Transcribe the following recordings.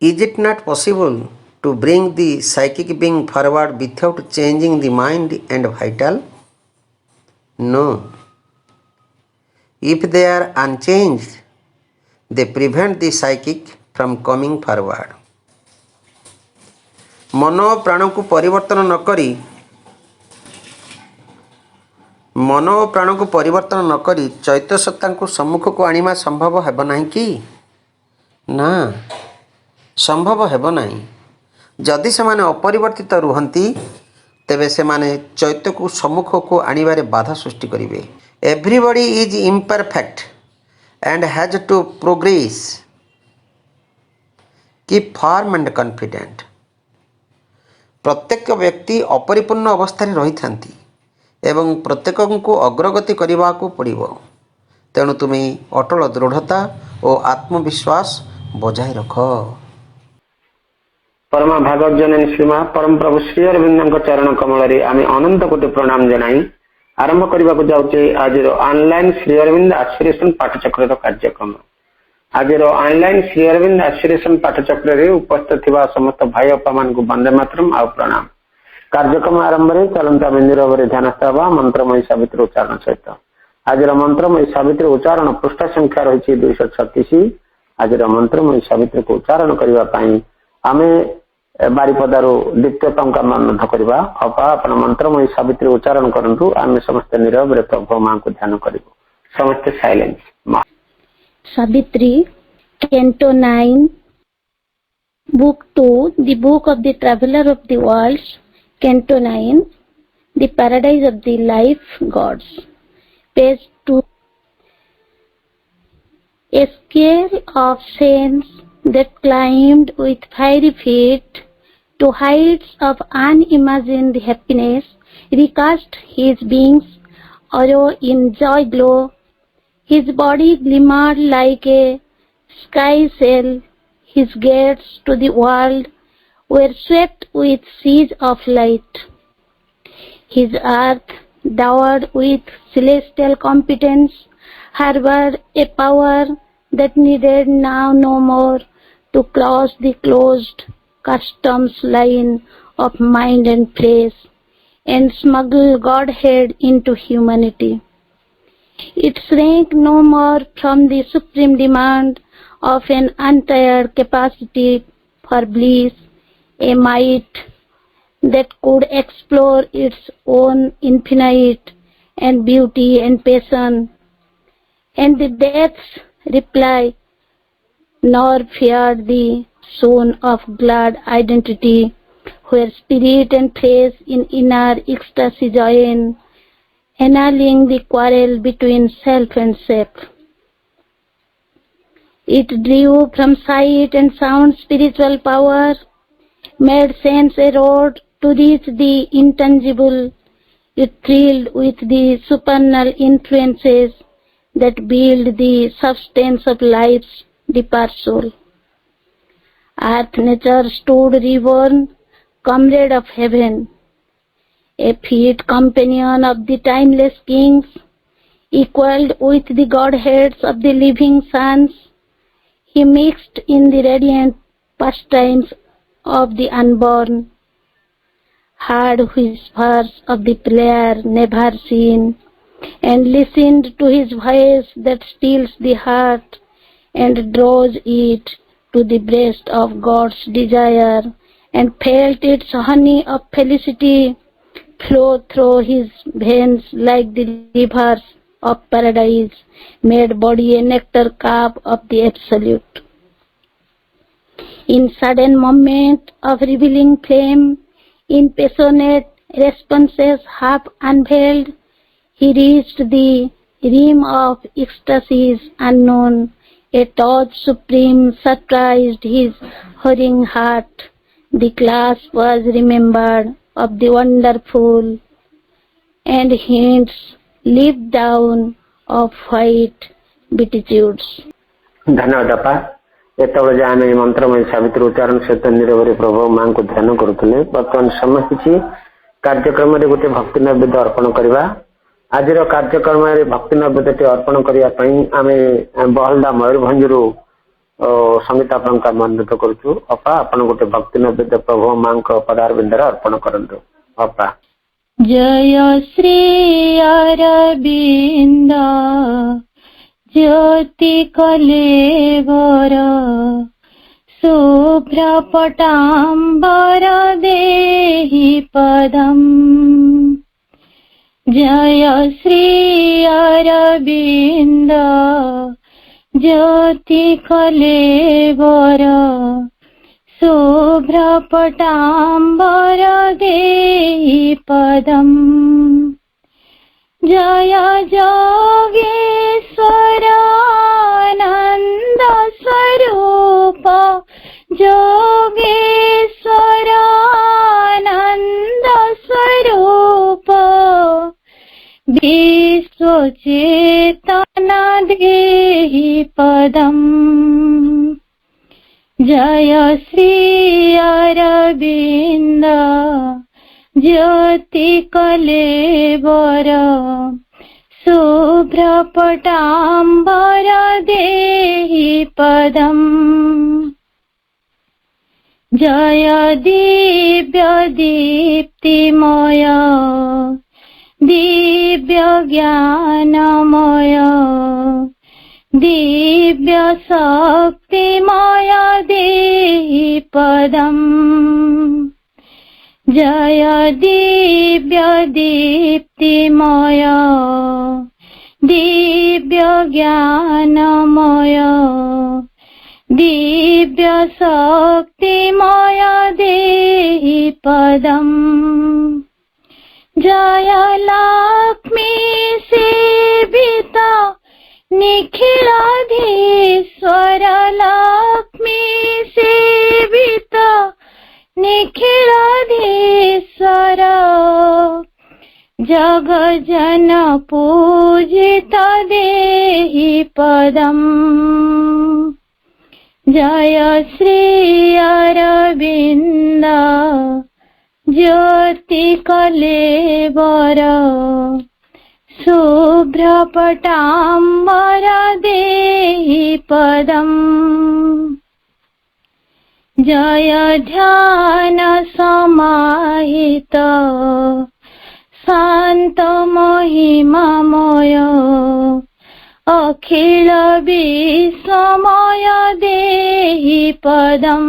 Is it not possible to bring the psychic being forward without changing the mind and vital? No. If they are unchanged, they prevent the psychic from coming forward. मन प्राण को परिवर्तन न करी मन और प्राण को परिवर्तन न करी चैत्य सत्ता को सम्मुख को आनिमा संभव हेब नाही कि ना संभव हेब नाही। जदि से माने अपरिवर्तित रुहंती तेबे से माने चैत्य को सम्मुख को आनिबारे बाधा सृष्टि करिवे। Everybody is imperfect and has to progress. Keep firm and confident. प्रत्येक व्यक्ति अपरिपूर्ण अवस्था रही थांती एवं प्रत्येक को अग्रगति करने को पड़ो। तेणु तुम्हें अटल दृढ़ता और आत्मविश्वास बजाय रख। परमा भागवत जननी श्रीमा परम प्रभु श्री अरविंद चरण कमल आम अनंत कोटि प्रणाम जनाई आरंभ करने को जाऊे आज ऑनलाइन श्री अरविंद एस्पिरेशन पाठचक्र कार्यक्रम। आज ऑनलाइन श्री अरविंद एस्पिरेशन पाठचक्र उपस्थित थिबा समस्त भाई अपा मान को वंदे मातरम आ प्रणाम। कार्यक्रम आरंभ में चलता आम नीरव ध्यान देवा मंत्रमयी सावित्री उच्चारण सहित। आज मंत्रमयी सावित्री उच्चारण पृष्ठ संख्या रही 236। आज मंत्रमयी सावित्री को उच्चारण करने आम बारिपदारू द्वितीय टंका अनुरोध करवा। अपा अपन मंत्रमयी सावित्री उच्चारण करूँ। आम समस्त नीरव प्रभु माँ को ध्यान करूँ। समस्त silence. Savitri, Canto 9, Book 2, The Book of the Traveler of the Worlds, Canto 9, The Paradise of the Life Gods, Page 2. A scale of saints that climbed with fiery feet to heights of unimagined happiness recast his beings arrow in joy glow. His body glimmered like a sky sail. His gates to the world were swept with seas of light. His earth, dowered with celestial competence, harbored a power that needed now no more to close the closed customs line of mind and flesh and smuggle Godhead into humanity. It shrank no more from the supreme demand of an untired capacity for bliss, a might that could explore its own infinite and beauty and passion, and the death's reply, nor feared the zone of glad identity, where spirit and flesh in inner ecstasy join, annulling the quarrel between self and self. It drew from sight and sound spiritual power, made sense a road to reach the intangible. It thrilled with the supernal influences that build the substance of life's deeper soul. Earth nature stood reborn, comrade of heaven, a fit companion of the timeless kings, equaled with the godheads of the living suns. He mixed in the radiant pastimes of the unborn, heard whispers of the player never seen, and listened to his voice that stills the heart and draws it to the breast of God's desire, and felt its honey of felicity flow through his veins like the rivers of paradise, made body a nectar cup of the absolute. In sudden moment of revealing flame, in passionate responses half unveiled, he reached the rim of ecstasies unknown. A touch supreme surprised his hurrying heart. The clasp was remembered of the wonderful, and hints leaped down of white beatitudes. धन्यवाद अपा। ये आम मंत्रमय सावित्री उच्चारण सहित निरवरी प्रभु माँ को ध्यान करुले। बर्तमान समय किसी कार्यक्रम गोटे भक्ति नैवेद्य अर्पण करवा। आज कार्यक्रम भक्ति नैवेद्य अर्पण करने आम बहलदा मयूरभंजरू संगीता आपका अनुरोध करुचु। अपा आपन गोटे भक्ति नैवेद्य प्रभु मां पदार बिंदर अर्पण करंतु। अपा जय श्री अरविंद ज्योति कलेवर शुभ्र पटांबर देहि पदम। जय श्री अरविंद ज्योति कलेवर शुभ्र पटांबर देहि पदम। जय जोगेश्वर आनंद स्वरूप जोगेश्वर आनंद स्वरूप विश्व चेतना देहि पदम। जय श्री अरविंद ज्योति कलेवर शुभ्र पटांबर देहि पदम। जय दिव्य दीप्तिमय दिव्य ज्ञानमय दिव्य शक्तिमय देहि पदम। जय दिव्य दीप्तिमय दिव्य ज्ञानमय दिव्य शक्तिमय देहि पदम। जय लक्ष्मी सेविता निखिलाधीश्वर लक्ष्मी सेविता निखिलाधीश्वर जगजन पूजित देहि पदम। जय श्री अरविंद ज्योति कलेवर शुभ्र पटांबर देहि पदम। जय ध्यान समाहित शांत महिमामय अखिल विश्वमय देहि पदम।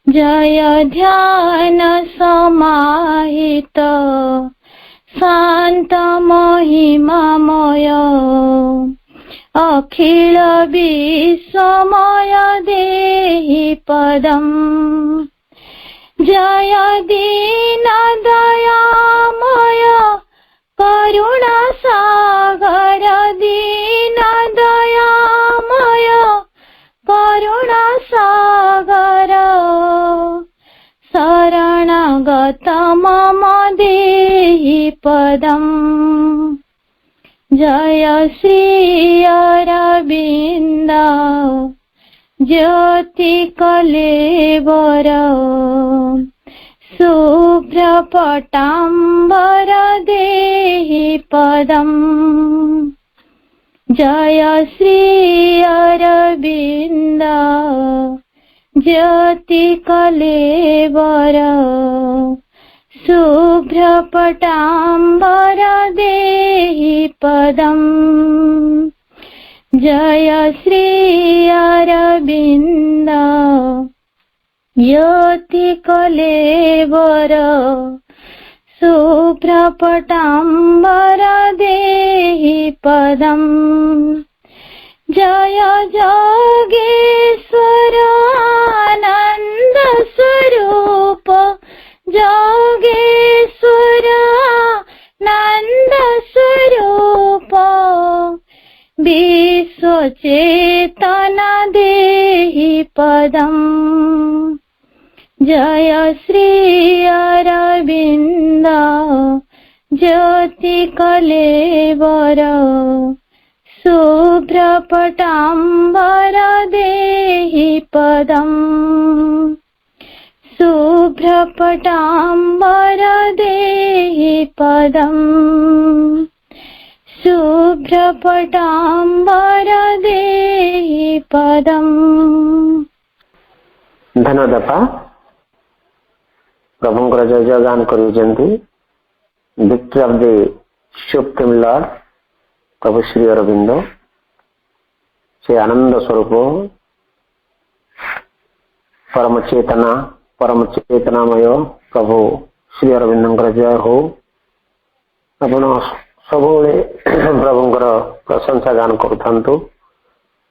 जय ध्यान समाहित शांत महिमामय अखिल विश्वमय देहि पदम। जय दीन दयामय करुणा सागर दीन दयामय करुणा सागर शरणागत मम देहि पदम। जय श्री अरविंद ज्योति कलेवर शुभ्र पटांबर देहि पदम। जय श्री अरविंद ज्योति कलेवर शुभ्र पटांबर देहि पदम। जय श्री अरविंद ज्योति कलेवर शुभ्र पटांबर देहि पदम। जय जोगेश्वर आनंद स्वरूप जोगेश्वर आनंद स्वरूप विश्व चेतना देहि पदम। जय श्री अरविंद ज्योति कलेवर शुभ्र पटांबर देहि पदम। शुभ्रपटाम्बरदेहि पदम् शुभ्रपटाम्बरदेहि पदम्। धन्यवाद अपा प्रभुंकर जय जय गान करुचंती victory of the supreme lord प्रभु श्री अरविंद से आनंद स्वरूप परम चेतनामय प्रभु श्री अरविंद जय हो। आपण सब प्रभुंकर प्रशंसा गान करूथांतु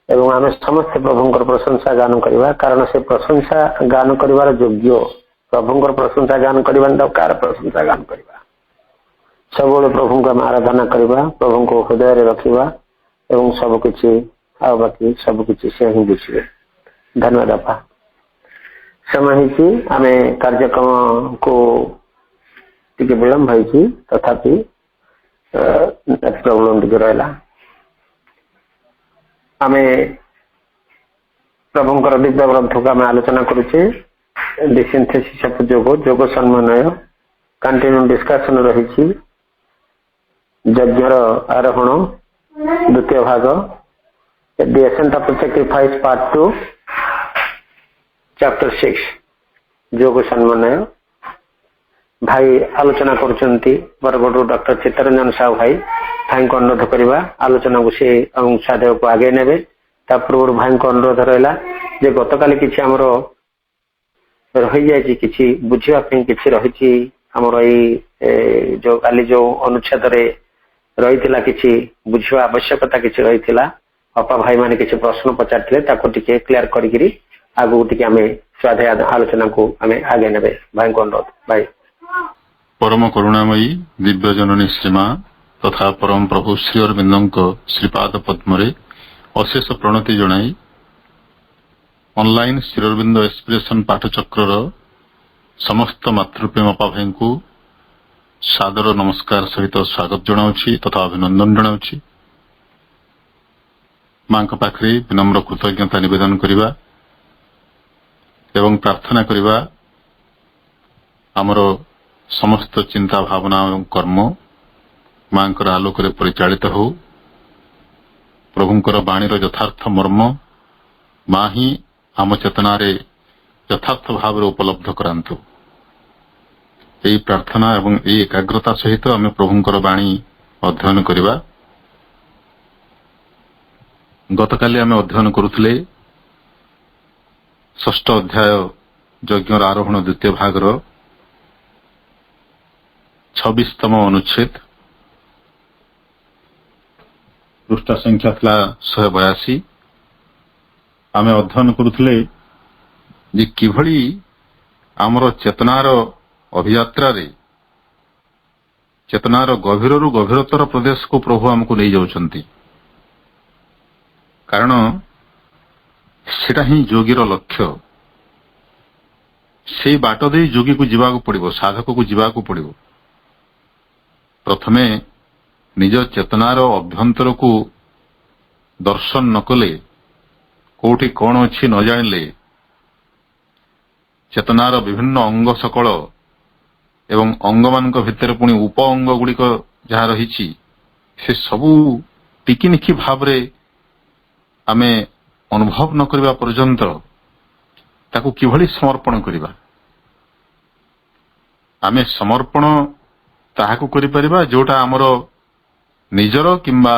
एवं आम समस्त प्रभुंकर प्रशंसा गान करवा कारण से प्रशंसा गान करिवार योग्य प्रभुंकर प्रशंसा गान करवा कार प्रशंसा गान करवा सब प्रभु को आराधना करवा प्रभु को हृदय रखा एवं सबकि आ बाकी सबकि से ही बुझे। धन्यवाद अपा समय आम कार्यक्रम को टिके विलंब होती तथापि प्रॉब्लम टिके रहा आम प्रभुंकर दिव्य ग्रंथ को आम आलोचना करुचे दि सिंथेसिस ऑफ योग सम्मानय कंटिन्यू डिस्कशन रही यज्ञर आरोहण द्वितीय भाग the ascent of sacrifice part 2 chapter 6 योग सम्मानय भाई आलोचना करुचंती बरगढ़ डॉक्टर चित्तरंजन साहू भाई भाई को अनुरोध करवा आलोचना को से अंशादेव को आगे नेबे ता पूर्व भाई को अनुरोध रहा जे गतकाली किछि हमरो रही जाय किछि बुझिया पे किछि रही हमरो ई जो काली जो अनुच्छेद रे रहीतिला किछि बुझिया आवश्यकता किछि रहीतिला अपा भाई माने किछि प्रश्न पचारथिले ताको टिके क्लियर करिगिरी आगु टिके हमें स्वाध्याय आलोचना को हमें आगे नेबे भाई को अनुरोध भाई। परम करुणामयी दिव्य जननी श्रीमा तथा परम प्रभु श्री अरविंद श्रीपाद पद्मरे अशेष प्रणति जनाई ऑनलाइन श्री अरविंद एक्सप्रेशन पाठचक्र समस्त मातृप्रेम अपा भाई को सादर नमस्कार सहित स्वागत जनाऊँगी तथा अभिनंदन जनाऊँगी। मां पाखे विनम्र कृतज्ञता निवेदन करवा एवं प्रार्थना करवा आमर समस्त चिंता भावना एवं कर्म मां आलोक परिचालित हो प्रभुंकर बाणीर यथार्थ मर्म मां ही आम चेतना यथार्थ भाव उपलब्ध करांतु। यही प्रार्थना एवं यही एकाग्रता सहित आम प्रभुंकर बाणी अध्ययन करवा। गतकाली आम अध्ययन करुले षष्ठ अध्याय यज्ञर आरोहण द्वितीय भागर 26तम अनुच्छेद पृष्ठा संख्या था 182। आम अध्ययन करुले जे किभली आमर चेतनार अभियात्रा रे चेतनार गभीर रु गभीरतर प्रदेश को प्रभु आमको नहीं जाउछंती कारण सेटा ही योगीर लक्ष्य से बाट दे योगी को जीवा पड़ो साधक को जीवा पड़ो। प्रथमे निज चेतनार अभ्यंतर को दर्शन न कले कोठी कौन अच्छी न जानिले चेतनार विभिन्न अंग सकल एवं अंग मान भितर पुणी उप अंग गुड़िक जहाँ रही से सबू टिकिनिखी भाव आमे अनुभव न करबा पर्यंत ताकू किभली समर्पण करबा आमे समर्पण ताहाकू करि परिबा जोटा हमरो निजर किंबा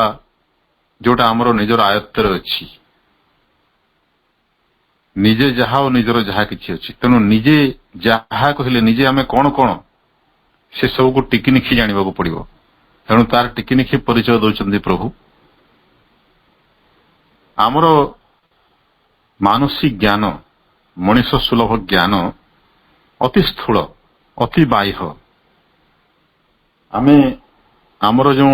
जोटा हमरो निजर आयत्तर अछि निजे जहा और निजर जहा किछि अछि तेनु निजे जहा कहले निजे आमे कोन कोन से सब को टिकिनिखी जानिबा को पड़िबो तेनु तार टिकिनिखी परिचय दोचंदी प्रभु। आमरो मानसिक ज्ञान मनुष्य सुलभ ज्ञान अति स्थूल अति बाह्य आमे आमर जो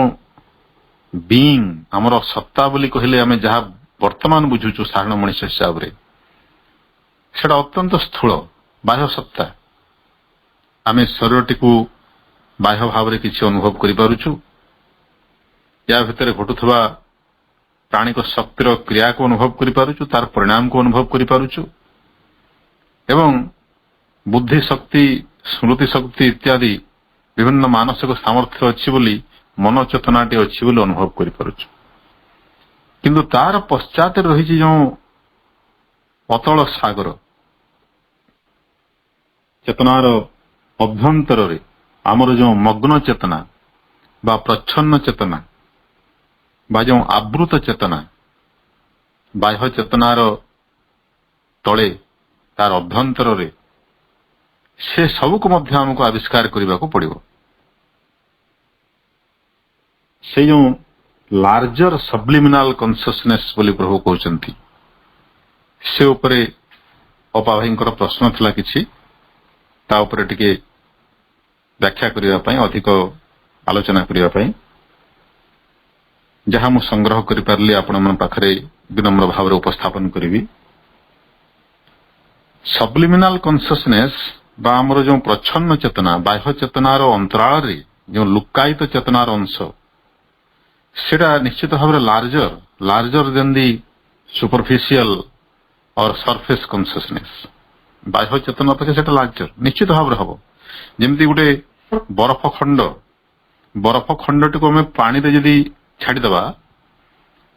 बीइंग आमर सत्ता बोली कहले आमे जहा वर्तमान बुझुचु साधारण मनुष्य हिसाब रे सेटा अत्यंत स्थूल बाह्य सत्ता आमे शरीरटी को बाह्य भाव रे किछि अनुभव करि पारुछु या भितर घटुथबा प्राणिक शक्तिर क्रिया को अनुभव करि पारुछु तार परिणाम को अनुभव करि पारुछु एवं ବୁଦ୍ଧି ଶକ୍ତି ସ୍ମୃତି ଶକ୍ତି ଇତ୍ୟାଦି ବିଭିନ୍ନ ମାନସିକ ସାମର୍ଥ୍ୟ ଅଛି ବୋଲି ମନ ଚେତନାଟି ଅଛି ବୋଲି ଅନୁଭବ କରିପାରୁଛୁ। କିନ୍ତୁ ତାର ପଶ୍ଚାତରେ ରହିଛି ଯେଉଁ ଅତଳ ସାଗର, ଚେତନାର ଅଭ୍ୟନ୍ତରରେ ଆମର ଯେଉଁ ମଗ୍ନ ଚେତନା ବା ପ୍ରଚ୍ଛନ୍ନ ଚେତନା ବା ଯେଉଁ ଆବୃତ ଚେତନା, ବାହ୍ୟ ଚେତନାର ତଳେ ତାର ଅଭ୍ୟନ୍ତରରେ, ସେ ସବୁକୁ ମଧ୍ୟ ଆମକୁ ଆବିଷ୍କାର କରିବାକୁ ପଡିବ। ସେ ଯେଉଁ ଲାର୍ଜର ସବ୍ଲିମିନାଲ କନସିୟସନେସ୍ ବୋଲି ପ୍ରଭୁ କହୁଛନ୍ତି, ସେ ଉପରେ ଅପା ଭାଇଙ୍କର ପ୍ରଶ୍ନ ଥିଲା କିଛି, ତା ଉପରେ ଟିକେ ବ୍ୟାଖ୍ୟା କରିବା ପାଇଁ, ଅଧିକ ଆଲୋଚନା କରିବା ପାଇଁ ଯାହା ମୁଁ ସଂଗ୍ରହ କରିପାରିଲି ଆପଣମାନଙ୍କ ପାଖରେ ବିନମ୍ର ଭାବରେ ଉପସ୍ଥାପନ କରିବି। ସବ୍ଲିମିନାଲ କନସିୟସନେସ୍ ବା ଆମର ଯେଉଁ ପ୍ରଚ୍ଛନ୍ନ ଚେତନା, ବାହ୍ୟ ଚେତନାର ଅନ୍ତରାଳରେ ଯେଉଁ ଲୁକାୟିତ ଚେତନାର ଅଂଶ, ସେଟା ନିଶ୍ଚିତ ଭାବରେ ଲାର୍ଜର ଦେନ୍ ଦି ସୁପରଫିସିଆଲ ଅର ସରଫେସ୍ କନସିୟସନେସ୍। ବାହ୍ୟ ଚେତନା ଅପେକ୍ଷା ସେଟା ଲାର୍ଜର ନିଶ୍ଚିତ ଭାବରେ ହବ। ଯେମିତି ଗୋଟେ ବରଫ ଖଣ୍ଡଟିକୁ ଆମେ ପାଣିରେ ଯଦି ଛାଡିଦେବା,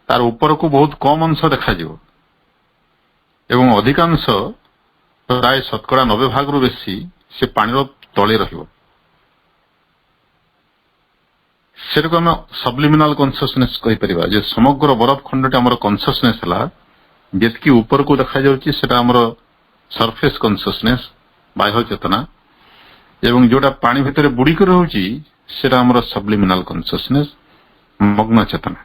ତାର ଉପରକୁ ବହୁତ କମ ଅଂଶ ଦେଖାଯିବ ଏବଂ ଅଧିକାଂଶ ପ୍ରାୟ 90% ବେଶୀ ସେ ପାଣିର ତଳେ ରହିବ। ସେଟାକୁ ଆମେ ସବ୍ଲିମିନାଲ କନସିୟସନେସ୍ କହିପାରିବା ଯେ ସମଗ୍ର ବରଫ ଖଣ୍ଡଟି ଆମର କନସିୟସନେସ୍ ହେଲା, ଯେତିକି ଉପରକୁ ଦେଖାଯାଉଛି ସେଟା ଆମର ସରଫେସ୍ କନସିୟସନେସ୍, ବାହ୍ୟ ଚେତନା, ଏବଂ ଯୋଉଟା ପାଣି ଭିତରେ ବୁଡିକି ରହୁଛି ସେଟା ଆମର ସବ୍ଲିମିନାଲ କନସିୟସନେସ୍, ମଗ୍ନ ଚେତନା।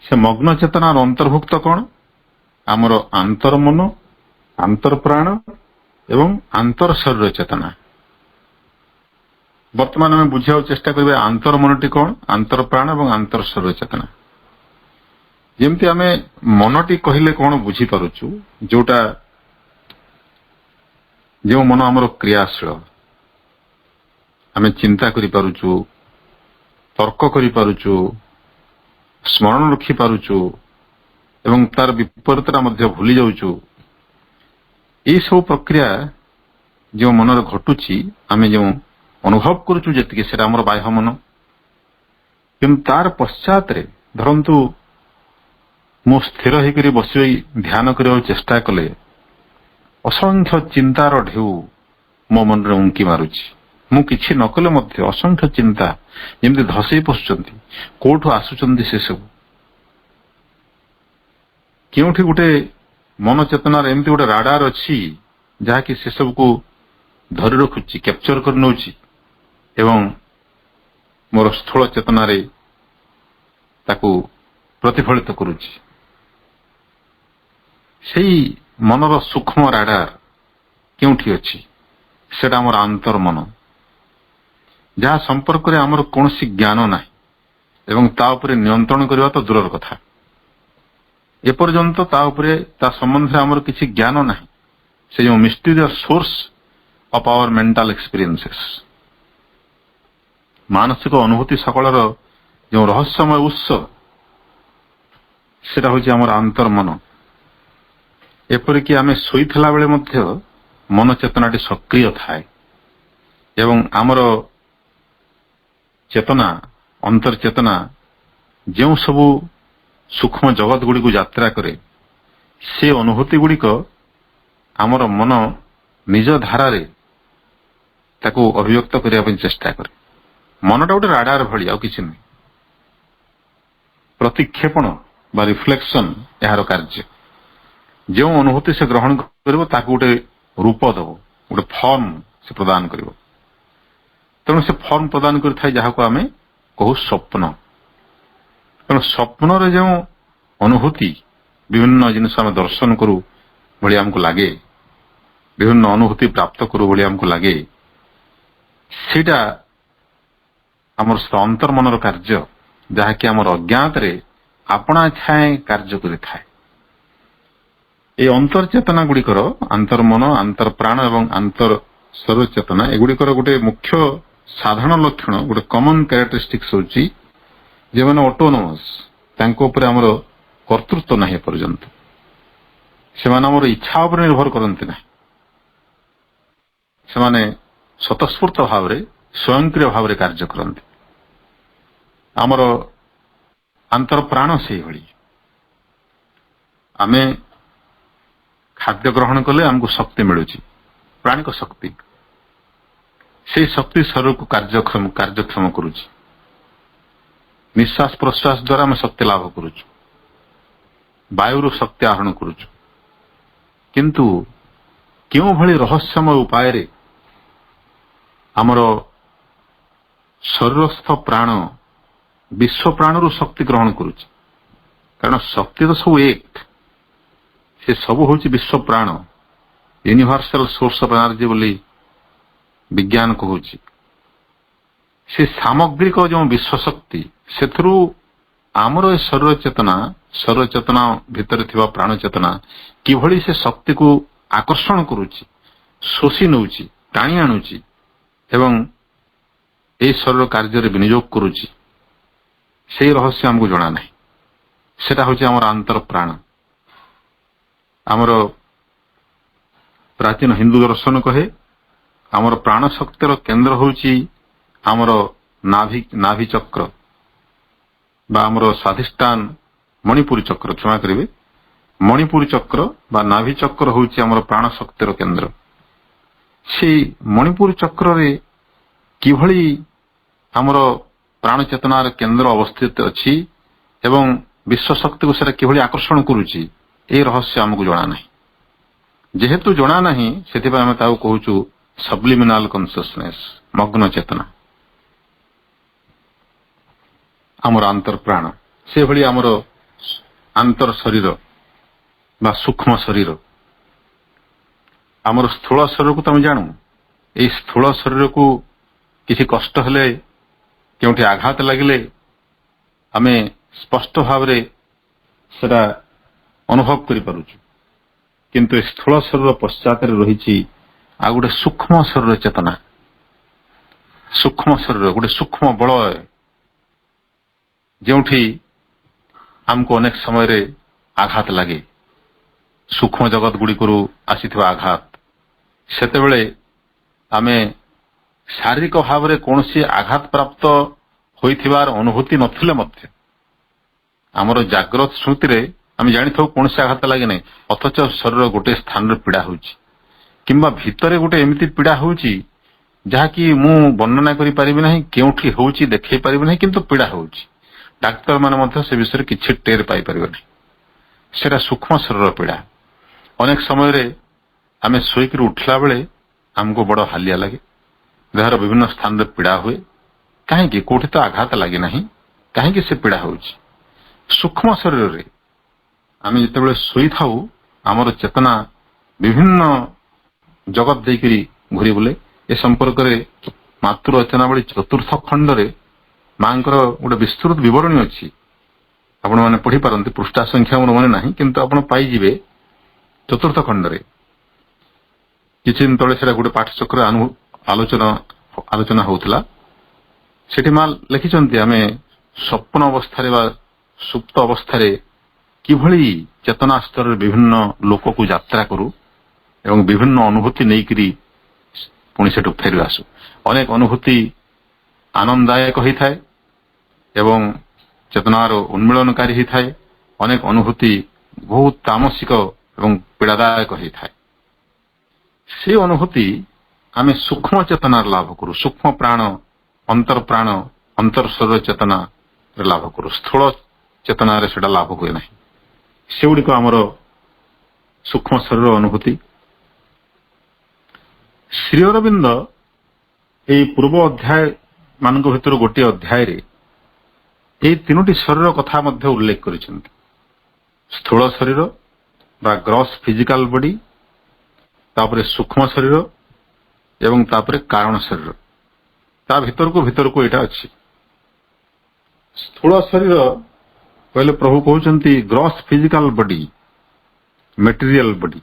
ସେ ମଗ୍ନ ଚେତନାର ଅନ୍ତର୍ଭୁକ୍ତ କଣ? ଆମର ଆନ୍ତର୍ମନ, ଆନ୍ତର୍ପ୍ରାଣ ଏବଂ ଆନ୍ତର ଶରୀର ଚେତନା। ବର୍ତ୍ତମାନ ଆମେ ବୁଝିବାକୁ ଚେଷ୍ଟା କରିବା ଆନ୍ତର୍ମନଟି କଣ, ଆନ୍ତର୍ପ୍ରାଣ ଏବଂ ଆନ୍ତର ଶରୀର ଚେତନା। ଯେମିତି ଆମେ ମନଟି କହିଲେ କଣ ବୁଝିପାରୁଛୁ, ଯେଉଁ ମନ ଆମର କ୍ରିୟାଶୀଳ, ଆମେ ଚିନ୍ତା କରିପାରୁଛୁ, ତର୍କ କରିପାରୁଛୁ, ସ୍ମରଣ ରଖିପାରୁଛୁ ଏବଂ ତାର ବିପରୀତଟା ମଧ୍ୟ ଭୁଲି ଯାଉଛୁ। ଏଇ ସବୁ ପ୍ରକ୍ରିୟା ଯେଉଁ ମନରେ ଘଟୁଛି, ଆମେ ଯେଉଁ ଅନୁଭବ କରୁଛୁ ଯେତିକି, ସେଟା ଆମର ବାହ୍ୟ ମନ। କିନ୍ତୁ ତାର ପଶ୍ଚାତରେ ଧରନ୍ତୁ ମୁଁ ସ୍ଥିର ହେଇକରି ବସି ଧ୍ୟାନ କରିବାକୁ ଚେଷ୍ଟା କଲେ ଅସଂଖ୍ୟ ଚିନ୍ତାର ଢେଉ ମୋ ମନରେ ଉଙ୍କି ମାରୁଛି। ମୁଁ କିଛି ନ କଲେ ମଧ୍ୟ ଅସଂଖ୍ୟ ଚିନ୍ତା ଯେମିତି ଧସେଇ ପଶୁଛନ୍ତି। କୋଉଠୁ ଆସୁଛନ୍ତି ସେ ସବୁ? କେଉଁଠି ଗୋଟେ ମନ ଚେତନାର ଏମିତି ଗୋଟେ ରାଡାର ଅଛି ଯାହାକି ସେ ସବୁକୁ ଧରି ରଖୁଛି, କ୍ୟାପଚର କରି ନେଉଛି ଏବଂ ମୋର ସ୍ଥୂଳ ଚେତନାରେ ତାକୁ ପ୍ରତିଫଳିତ କରୁଛି। ସେଇ ମନର ସୂକ୍ଷ୍ମ ରାଡାର କେଉଁଠି ଅଛି? ସେଟା ଆମର ଆନ୍ତର୍ମନ, ଯାହା ସମ୍ପର୍କରେ ଆମର କୌଣସି ଜ୍ଞାନ ନାହିଁ ଏବଂ ତା ଉପରେ ନିୟନ୍ତ୍ରଣ କରିବା ତ ଦୂରର କଥା। ଏପର୍ଯ୍ୟନ୍ତ ତା ସମ୍ବନ୍ଧରେ ଆମର କିଛି ଜ୍ଞାନ ନାହିଁ। ସେ ଯେଉଁ ମିଷ୍ଟେରିୟସ୍ ସୋର୍ସ ଅଫ୍ ଆୱାର ମେଣ୍ଟାଲ ଏକ୍ସପିରିଏନ୍ସେସ୍, ମାନସିକ ଅନୁଭୂତି ସକଳର ଯେଉଁ ରହସ୍ୟମୟ ଉତ୍ସ, ସେଟା ହଉଛି ଆମର ଆନ୍ତର୍ମନ। ଏପରିକି ଆମେ ଶୋଇଥିଲା ବେଳେ ମଧ୍ୟ ମନ ଚେତନାଟି ସକ୍ରିୟ ଥାଏ ଏବଂ ଆମର ଚେତନା, ଅନ୍ତର୍ଚେତନା ଯେଉଁ ସବୁ ସୂକ୍ଷ୍ମ ଜଗତ ଗୁଡ଼ିକୁ ଯାତ୍ରା କରେ, ସେ ଅନୁଭୂତି ଗୁଡ଼ିକ ଆମର ମନ ନିଜ ଧାରାରେ ତାକୁ ଅଭିବ୍ୟକ୍ତ କରିବା ପାଇଁ ଚେଷ୍ଟା କରେ। ମନଟା ଗୋଟେ ରାଡାର ଭଳି, ଆଉ କିଛି ନୁହେଁ। ପ୍ରତିକ୍ଷେପଣ ବା ରିଫ୍ଲେକ୍ସନ ଏହାର କାର୍ଯ୍ୟ। ଯେଉଁ ଅନୁଭୂତି ସେ ଗ୍ରହଣ କରିବ ତାକୁ ଗୋଟେ ରୂପ ଦେବ, ଗୋଟେ ଫର୍ମ ସେ ପ୍ରଦାନ କରିବ। ତେଣୁ ସେ ଫର୍ମ ପ୍ରଦାନ କରିଥାଏ ଯାହାକୁ ଆମେ କହୁ ସ୍ୱପ୍ନ। ତେଣୁ ସ୍ୱପ୍ନରେ ଯେଉଁ ଅନୁଭୂତି, ବିଭିନ୍ନ ଜିନିଷ ଆମେ ଦର୍ଶନ କରୁ ଭଳି ଆମକୁ ଲାଗେ, ବିଭିନ୍ନ ଅନୁଭୂତି ପ୍ରାପ୍ତ କରୁ ଭଳି ଆମକୁ ଲାଗେ, ସେଇଟା ଆମର ଅନ୍ତର୍ମନର କାର୍ଯ୍ୟ, ଯାହାକି ଆମର ଅଜ୍ଞାତରେ ଆପଣା ଛାଏଁ କାର୍ଯ୍ୟ କରିଥାଏ। এই ଅନ୍ତର୍ଚେତନା ଗୁଡ଼ିକର ଆନ୍ତର୍ମନ, ଆନ୍ତର୍ପ୍ରାଣ ଏବଂ ଆନ୍ତର ଶରୀର ଚେତନା, ଏଗୁଡ଼ିକର ଗୋଟେ ମୁଖ୍ୟ ସାଧାରଣ ଲକ୍ଷଣ, ଗୋଟେ କମନ କ୍ୟାରେକ୍ଟରିଷ୍ଟିକ୍ସ ହଉଛି ଯେଉଁମାନେ ଅଟୋନୋମସ୍, ତାଙ୍କ ଉପରେ ଆମର କର୍ତ୍ତୃତ୍ୱ ନାହିଁ। ଏପର୍ଯ୍ୟନ୍ତ ସେମାନେ ଆମର ଇଚ୍ଛା ଉପରେ ନିର୍ଭର କରନ୍ତି ନାହିଁ। ସେମାନେ ସ୍ୱତଃସ୍ଫୂର୍ତ୍ତ ଭାବରେ ସ୍ୱୟଂକ୍ରିୟ ଭାବରେ କାର୍ଯ୍ୟ କରନ୍ତି। ଆମର ଆନ୍ତର ପ୍ରାଣ ସେଇଭଳି। ଆମେ ଖାଦ୍ୟ ଗ୍ରହଣ କଲେ ଆମକୁ ଶକ୍ତି ମିଳୁଛି, ପ୍ରାଣିକ ଶକ୍ତି। ସେଇ ଶକ୍ତି ଶରୀରକୁ କାର୍ଯ୍ୟକ୍ଷମ କରୁଛି। ନିଶ୍ୱାସ ପ୍ରଶ୍ୱାସ ଦ୍ୱାରା ଆମେ ଶକ୍ତି ଲାଭ କରୁଛୁ, ବାୟୁରୁ ଶକ୍ତି ଆହରଣ କରୁଛୁ। କିନ୍ତୁ କେଉଁଭଳି ରହସ୍ୟମୟ ଉପାୟରେ ଆମର ଶରୀରସ୍ଥ ପ୍ରାଣ ବିଶ୍ୱ ପ୍ରାଣରୁ ଶକ୍ତି ଗ୍ରହଣ କରୁଛି। କାରଣ ଶକ୍ତି ତ ସବୁ ଏକ, ସେ ସବୁ ହେଉଛି ବିଶ୍ୱ ପ୍ରାଣ, ୟୁନିଭର୍ସାଲ ସୋର୍ସ ଅଫ ଏନର୍ଜି ବୋଲି ବିଜ୍ଞାନ କହୁଛି। ସେ ସାମଗ୍ରିକ ଯେଉଁ ବିଶ୍ୱ ଶକ୍ତି, ସେଥିରୁ ଆମର ଏ ଶରୀର ଚେତନା ଭିତରେ ଥିବା ପ୍ରାଣ ଚେତନା କିଭଳି ସେ ଶକ୍ତିକୁ ଆକର୍ଷଣ କରୁଛି, ଶୋଷି ନେଉଛି, ଟାଣି ଆଣୁଛି ଏବଂ ଏହି ଶରୀର କାର୍ଯ୍ୟରେ ବିନିଯୋଗ କରୁଛି, ସେହି ରହସ୍ୟ ଆମକୁ ଜଣା ନାହିଁ। ସେଟା ହେଉଛି ଆମର ଆନ୍ତର ପ୍ରାଣ। ଆମର ପ୍ରାଚୀନ ହିନ୍ଦୁ ଦର୍ଶନ କହେ ଆମର ପ୍ରାଣ ଶକ୍ତିର କେନ୍ଦ୍ର ହେଉଛି ଆମର ନାଭି ଚକ୍ର ବା ଆମର ସ୍ୱାଧିଷ୍ଠାନ ମଣିପୁରୀ ଚକ୍ର, କ୍ଷମା କରିବେ, ମଣିପୁରୀ ଚକ୍ର ବା ନାଭି ଚକ୍ର ହେଉଛି ଆମର ପ୍ରାଣ ଶକ୍ତିର କେନ୍ଦ୍ର। ସେଇ ମଣିପୁରୀ ଚକ୍ରରେ କିଭଳି ଆମର ପ୍ରାଣ ଚେତନାର କେନ୍ଦ୍ର ଅବସ୍ଥିତ ଅଛି ଏବଂ ବିଶ୍ୱ ଶକ୍ତିକୁ ସେଟା କିଭଳି ଆକର୍ଷଣ କରୁଛି, এই ରହସ୍ୟ ଆମକୁ ଜଣା ନାହିଁ। ଯେହେତୁ ଜଣା ନାହିଁ, ସେଥିପାଇଁ ଆମେ ତାକୁ କହୁଛୁ ସବ୍ଲିମିନାଲ କନସିୟସନେସ୍, ମଗ୍ନ ଚେତନା। ଆମର ଆନ୍ତର ପ୍ରାଣ ସେଭଳି ଆମର ଆନ୍ତର ଶରୀର ବା ସୂକ୍ଷ୍ମ ଶରୀର। ଆମର ସ୍ଥୂଳ ଶରୀରକୁ ତ ଆମେ ଜାଣୁ। এই ସ୍ଥୂଳ ଶରୀରକୁ କିଛି କଷ୍ଟ ହେଲେ, କେଉଁଠି ଆଘାତ ଲାଗିଲେ ଆମେ ସ୍ପଷ୍ଟ ଭାବରେ ସେଟା ଅନୁଭବ କରିପାରୁଛୁ। କିନ୍ତୁ ଏ ସ୍ଥୂଳ ଶରୀର ପଶ୍ଚାତରେ ରହିଛି ଆଉ ଗୋଟେ ସୂକ୍ଷ୍ମ ଶରୀର ଚେତନା, ସୂକ୍ଷ୍ମ ଶରୀର, ଗୋଟେ ସୂକ୍ଷ୍ମ ବଳୟ, ଯେଉଁଠି ଆମକୁ ଅନେକ ସମୟରେ ଆଘାତ ଲାଗେ, ସୂକ୍ଷ୍ମ ଜଗତ ଗୁଡ଼ିକରୁ ଆସିଥିବା ଆଘାତ। ସେତେବେଳେ ଆମେ ଶାରୀରିକ ଭାବରେ କୌଣସି ଆଘାତ ପ୍ରାପ୍ତ ହୋଇଥିବାର ଅନୁଭୂତି ନଥିଲେ ମଧ୍ୟ ଆମର ଜାଗ୍ରତ ସ୍ମୃତିରେ ଆମେ ଜାଣିଥାଉ କୌଣସି ଆଘାତ ଲାଗେ ନାହିଁ, ଅଥଚ ଶରୀର ଗୋଟେ ସ୍ଥାନରେ ପୀଡା ହେଉଛି କିମ୍ବା ଭିତରେ ଗୋଟେ ଏମିତି ପୀଡା ହେଉଛି ଯାହାକି ମୁଁ ବର୍ଣ୍ଣନା କରିପାରିବି ନାହିଁ, କେଉଁଠି ହେଉଛି ଦେଖେଇ ପାରିବି ନାହିଁ, କିନ୍ତୁ ପୀଡା ହେଉଛି। ଡାକ୍ତରମାନେ ମଧ୍ୟ ସେ ବିଷୟରେ କିଛି ଟେର ପାଇପାରିବେ ନାହିଁ। ସେଟା ସୂକ୍ଷ୍ମ ଶରୀର ପୀଡା। ଅନେକ ସମୟରେ ଆମେ ଶୋଇକରି ଉଠିଲା ବେଳେ ଆମକୁ ବଡ ହାଲିଆ ଲାଗେ, ଦେହର ବିଭିନ୍ନ ସ୍ଥାନରେ ପୀଡା ହୁଏ। କାହିଁକି? କୋଉଠି ତ ଆଘାତ ଲାଗି ନାହିଁ, କାହିଁକି ସେ ପୀଡା ହେଉଛି? ସୂକ୍ଷ୍ମ ଶରୀରରେ ଆମେ ଯେତେବେଳେ ଶୋଇଥାଉ ଆମର ଚେତନା ବିଭିନ୍ନ ଜଗତ ଦେଇକରି ଘୁରି ବୁଲେ। ଏ ସମ୍ପର୍କରେ ମାତୃ ରଚନାବଳୀ ଚତୁର୍ଥ ଖଣ୍ଡରେ ମାଙ୍କର ଗୋଟେ ବିସ୍ତୃତ ବିବରଣୀ ଅଛି, ଆପଣମାନେ ପଢିପାରନ୍ତି। ପୃଷ୍ଠା ସଂଖ୍ୟା ମୋର ମନେ ନାହିଁ, କିନ୍ତୁ ଆପଣ ପାଇଯିବେ ଚତୁର୍ଥ ଖଣ୍ଡରେ। କିଛି ଦିନ ତଳେ ସେଟା ଗୋଟେ ପାଠଚକ୍ର ଆଲୋଚନା ହଉଥିଲା। ସେଠି ମା ଲେଖିଛନ୍ତି ଆମେ ସ୍ୱପ୍ନ ଅବସ୍ଥାରେ ବା ସୁପ୍ତ ଅବସ୍ଥାରେ କିଭଳି ଚେତନା ସ୍ତରରେ ବିଭିନ୍ନ ଲୋକକୁ ଯାତ୍ରା କରୁ ଏବଂ ବିଭିନ୍ନ ଅନୁଭୂତି ନେଇକରି ପୁଣି ସେଠୁ ଫେରି ଆସୁ। ଅନେକ ଅନୁଭୂତି ଆନନ୍ଦଦାୟକ ହୋଇଥାଏ ଏବଂ ଚେତନାର ଉନ୍ମିଳନକାରୀ ହୋଇଥାଏ, ଅନେକ ଅନୁଭୂତି ବହୁତ ତାମସିକ ଏବଂ ପୀଡ଼ାଦାୟକ ହୋଇଥାଏ। ସେ ଅନୁଭୂତି ଆମେ ସୂକ୍ଷ୍ମ ଚେତନାର ଲାଭ କରୁ, ସୂକ୍ଷ୍ମ ପ୍ରାଣ, ଅନ୍ତର ପ୍ରାଣ, ଅନ୍ତର ଶରୀର ଚେତନାରେ ଲାଭ କରୁ। ସ୍ଥୂଳ ଚେତନାରେ ସେଟା ଲାଭ ହୁଏ ନାହିଁ। ସେଗୁଡ଼ିକ ଆମର ସୂକ୍ଷ୍ମ ଶରୀର ଅନୁଭୂତି। ଶ୍ରୀ ଅରବିନ୍ଦ ଏହି ପୂର୍ବ ଅଧ୍ୟାୟ ମାନଙ୍କ ଭିତରୁ ଗୋଟିଏ ଅଧ୍ୟାୟରେ ଏହି ତିନୋଟି ଶରୀର କଥା ମଧ୍ୟ ଉଲ୍ଲେଖ କରିଛନ୍ତି। ସ୍ଥୂଳ ଶରୀର ବା ଗ୍ରସ୍ ଫିଜିକାଲ ବଡି, ତାପରେ ସୂକ୍ଷ୍ମ ଶରୀର ଏବଂ ତାପରେ କାରଣ ଶରୀର। ତା ଭିତରକୁ ଏଇଟା ଅଛି। ସ୍ଥୂଳ ଶରୀର କହିଲେ ପ୍ରଭୁ କହୁଛନ୍ତି gross physical body, material body,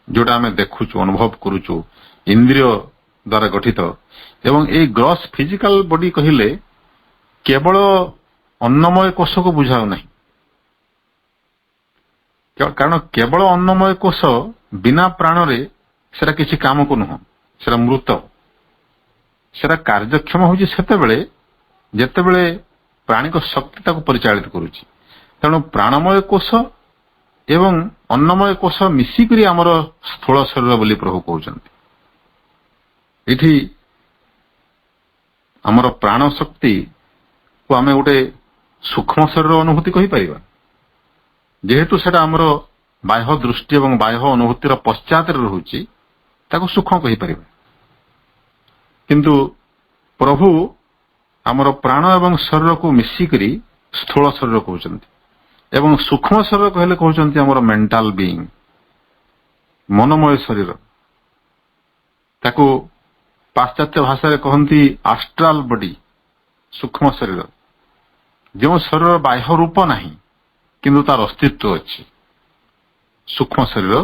ଯୋଉଟା ଆମେ ଦେଖୁଛୁ, ଅନୁଭବ କରୁଛୁ, ଇନ୍ଦ୍ରିୟ ଦ୍ୱାରା ଗଠିତ। ଏବଂ ଏଇ ଗ୍ରସ୍ ଫିଜିକାଲ ବଡି କହିଲେ କେବଳ ଅନ୍ନମୟ କୋଷକୁ ବୁଝାଉ ନାହିଁ, କାରଣ କେବଳ ଅନ୍ନମୟ କୋଷ ବିନା ପ୍ରାଣରେ ସେଟା କିଛି କାମକୁ ନୁହଁ। ସେଟା ମୃତ। ସେଟା କାର୍ଯ୍ୟକ୍ଷମ ହେଉଛି ସେତେବେଳେ ଯେତେବେଳେ ପ୍ରାଣୀଙ୍କ ଶକ୍ତି ତାକୁ ପରିଚାଳିତ କରୁଛି। ତେଣୁ ପ୍ରାଣମୟ କୋଷ ଏବଂ ଅନ୍ନମୟ କୋଷ ମିଶିକରି ଆମର ସ୍ଥୂଳ ଶରୀର ବୋଲି ପ୍ରଭୁ କହୁଛନ୍ତି। ଏଠି ଆମର ପ୍ରାଣ ଶକ୍ତିକୁ ଆମେ ଗୋଟେ ସୂକ୍ଷ୍ମ ଶରୀର ଅନୁଭୂତି କହିପାରିବା, ଯେହେତୁ ସେଟା ଆମର ବାହ୍ୟ ଦୃଷ୍ଟି ଏବଂ ବାହ୍ୟ ଅନୁଭୂତିର ପଶ୍ଚାତରେ ରହୁଛି, ତାକୁ ସୂକ୍ଷ୍ମ କହିପାରିବା। କିନ୍ତୁ ପ୍ରଭୁ ଆମର ପ୍ରାଣ ଏବଂ ଶରୀରକୁ ମିଶିକରି ସ୍ଥୂଳ ଶରୀର କହୁଛନ୍ତି ଏବଂ ସୂକ୍ଷ୍ମ ଶରୀର କହିଲେ କହୁଛନ୍ତି ଆମର ମେଣ୍ଟାଲ ବିଇଂ, ମନମୟ ଶରୀର। ତାକୁ ପାଶ୍ଚାତ୍ୟ ଭାଷାରେ କହନ୍ତି ଆଷ୍ଟ୍ରାଲ ବଡି, ସୂକ୍ଷ୍ମ ଶରୀର, ଯେଉଁ ଶରୀର ବାହ୍ୟ ରୂପ ନାହିଁ କିନ୍ତୁ ତାର ଅସ୍ତିତ୍ୱ ଅଛି। ସୂକ୍ଷ୍ମ ଶରୀର,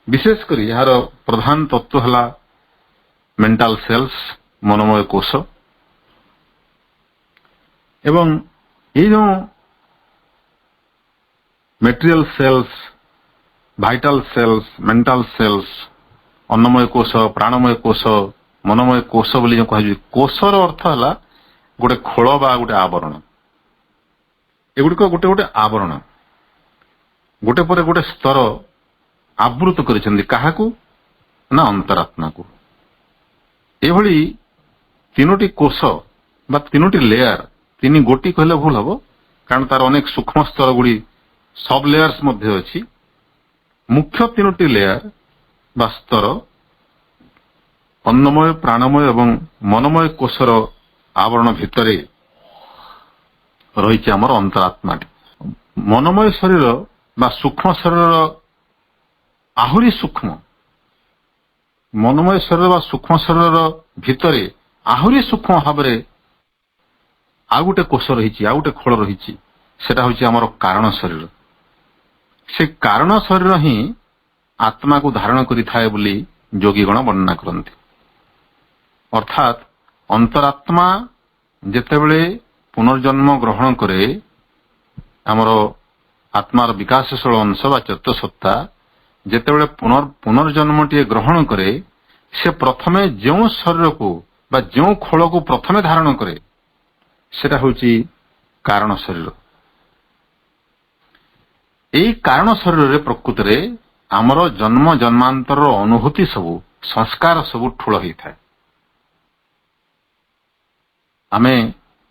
ବିଶେଷ କରି ଏହାର ପ୍ରଧାନ ତତ୍ଵ ହେଲା ମେଣ୍ଟାଲ ସେଲ୍ସ, ମନମୟ କୋଷ। ଏବଂ ଏଇ ଯେଉଁ material cells, vital cells, mental cells, ଅନ୍ନମୟ କୋଷ, ପ୍ରାଣମୟ କୋଷ, ମନମୟ କୋଷ ବୋଲି ଯେଉଁ କୁହାଯାଉଛି, କୋଷର ଅର୍ଥ ହେଲା ଗୋଟେ ଖୋଳ ବା ଗୋଟେ ଆବରଣ। ଏଗୁଡିକ ଗୋଟେ ଗୋଟେ ଆବରଣ, ଗୋଟେ ପରେ ଗୋଟେ ସ୍ତର ଆବୃତ କରିଛନ୍ତି। କାହାକୁ? ନା ଅନ୍ତରାତ୍ମାକୁ। ଏଭଳି ତିନୋଟି କୋଷ ବା ତିନୋଟି ଲେୟାର, ତିନି ଗୋଟି କହିଲେ ଭୁଲ ହବ, କାରଣ ତାର ଅନେକ ସୂକ୍ଷ୍ମ ସ୍ତର ଗୁଡି ସବ୍ ଲେୟାର୍ସ ମଧ୍ୟ ଅଛି। ମୁଖ୍ୟ ତିନୋଟି ଲେୟାର ବା ସ୍ତର ଅନ୍ନମୟ, ପ୍ରାଣମୟ ଏବଂ ମନମୟ କୋଷର ଆବରଣ ଭିତରେ ରହିଛି ଆମର ଅନ୍ତରାତ୍ମାଟି। ମନମୟ ଶରୀର ବା ସୂକ୍ଷ୍ମ ଶରୀରର ଆହୁରି ସୂକ୍ଷ୍ମ, ମନମୟ ଶରୀର ବା ସୂକ୍ଷ୍ମ ଶରୀରର ଭିତରେ ଆହୁରି ସୂକ୍ଷ୍ମ ଭାବରେ ଆଉ ଗୋଟେ କୋଷ ରହିଛି, ଆଉ ଗୋଟେ ଖୋଳ ରହିଛି। ସେଟା ହଉଛି ଆମର କାରଣ ଶରୀର। ସେ କାରଣ ଶରୀର ହିଁ ଆତ୍ମାକୁ ଧାରଣ କରିଥାଏ ବୋଲି ଯୋଗୀଗଣ ବର୍ଣ୍ଣନା କରନ୍ତି। ଅର୍ଥାତ୍ ଅନ୍ତରାତ୍ମା ଯେତେବେଳେ ପୁନର୍ଜନ୍ମ ଗ୍ରହଣ କରେ, ଆମର ଆତ୍ମାର ବିକାଶଶୀଳ ଅଂଶ ବା ଚେତସତ୍ତା ଯେତେବେଳେ ପୁନର୍ଜନ୍ମଟିଏ ଗ୍ରହଣ କରେ, ସେ ପ୍ରଥମେ ଯେଉଁ ଶରୀରକୁ ବା ଯେଉଁ ଖୋଳକୁ ପ୍ରଥମେ ଧାରଣ କରେ ସେଟା ହଉଛି କାରଣ ଶରୀର। ଏଇ କାରଣ ଶରୀରରେ ପ୍ରକୃତରେ ଆମର ଜନ୍ମ ଜନ୍ମାନ୍ତରର ଅନୁଭୂତି ସବୁ, ସଂସ୍କାର ସବୁ ଠୁଳ ହେଇଥାଏ। ଆମେ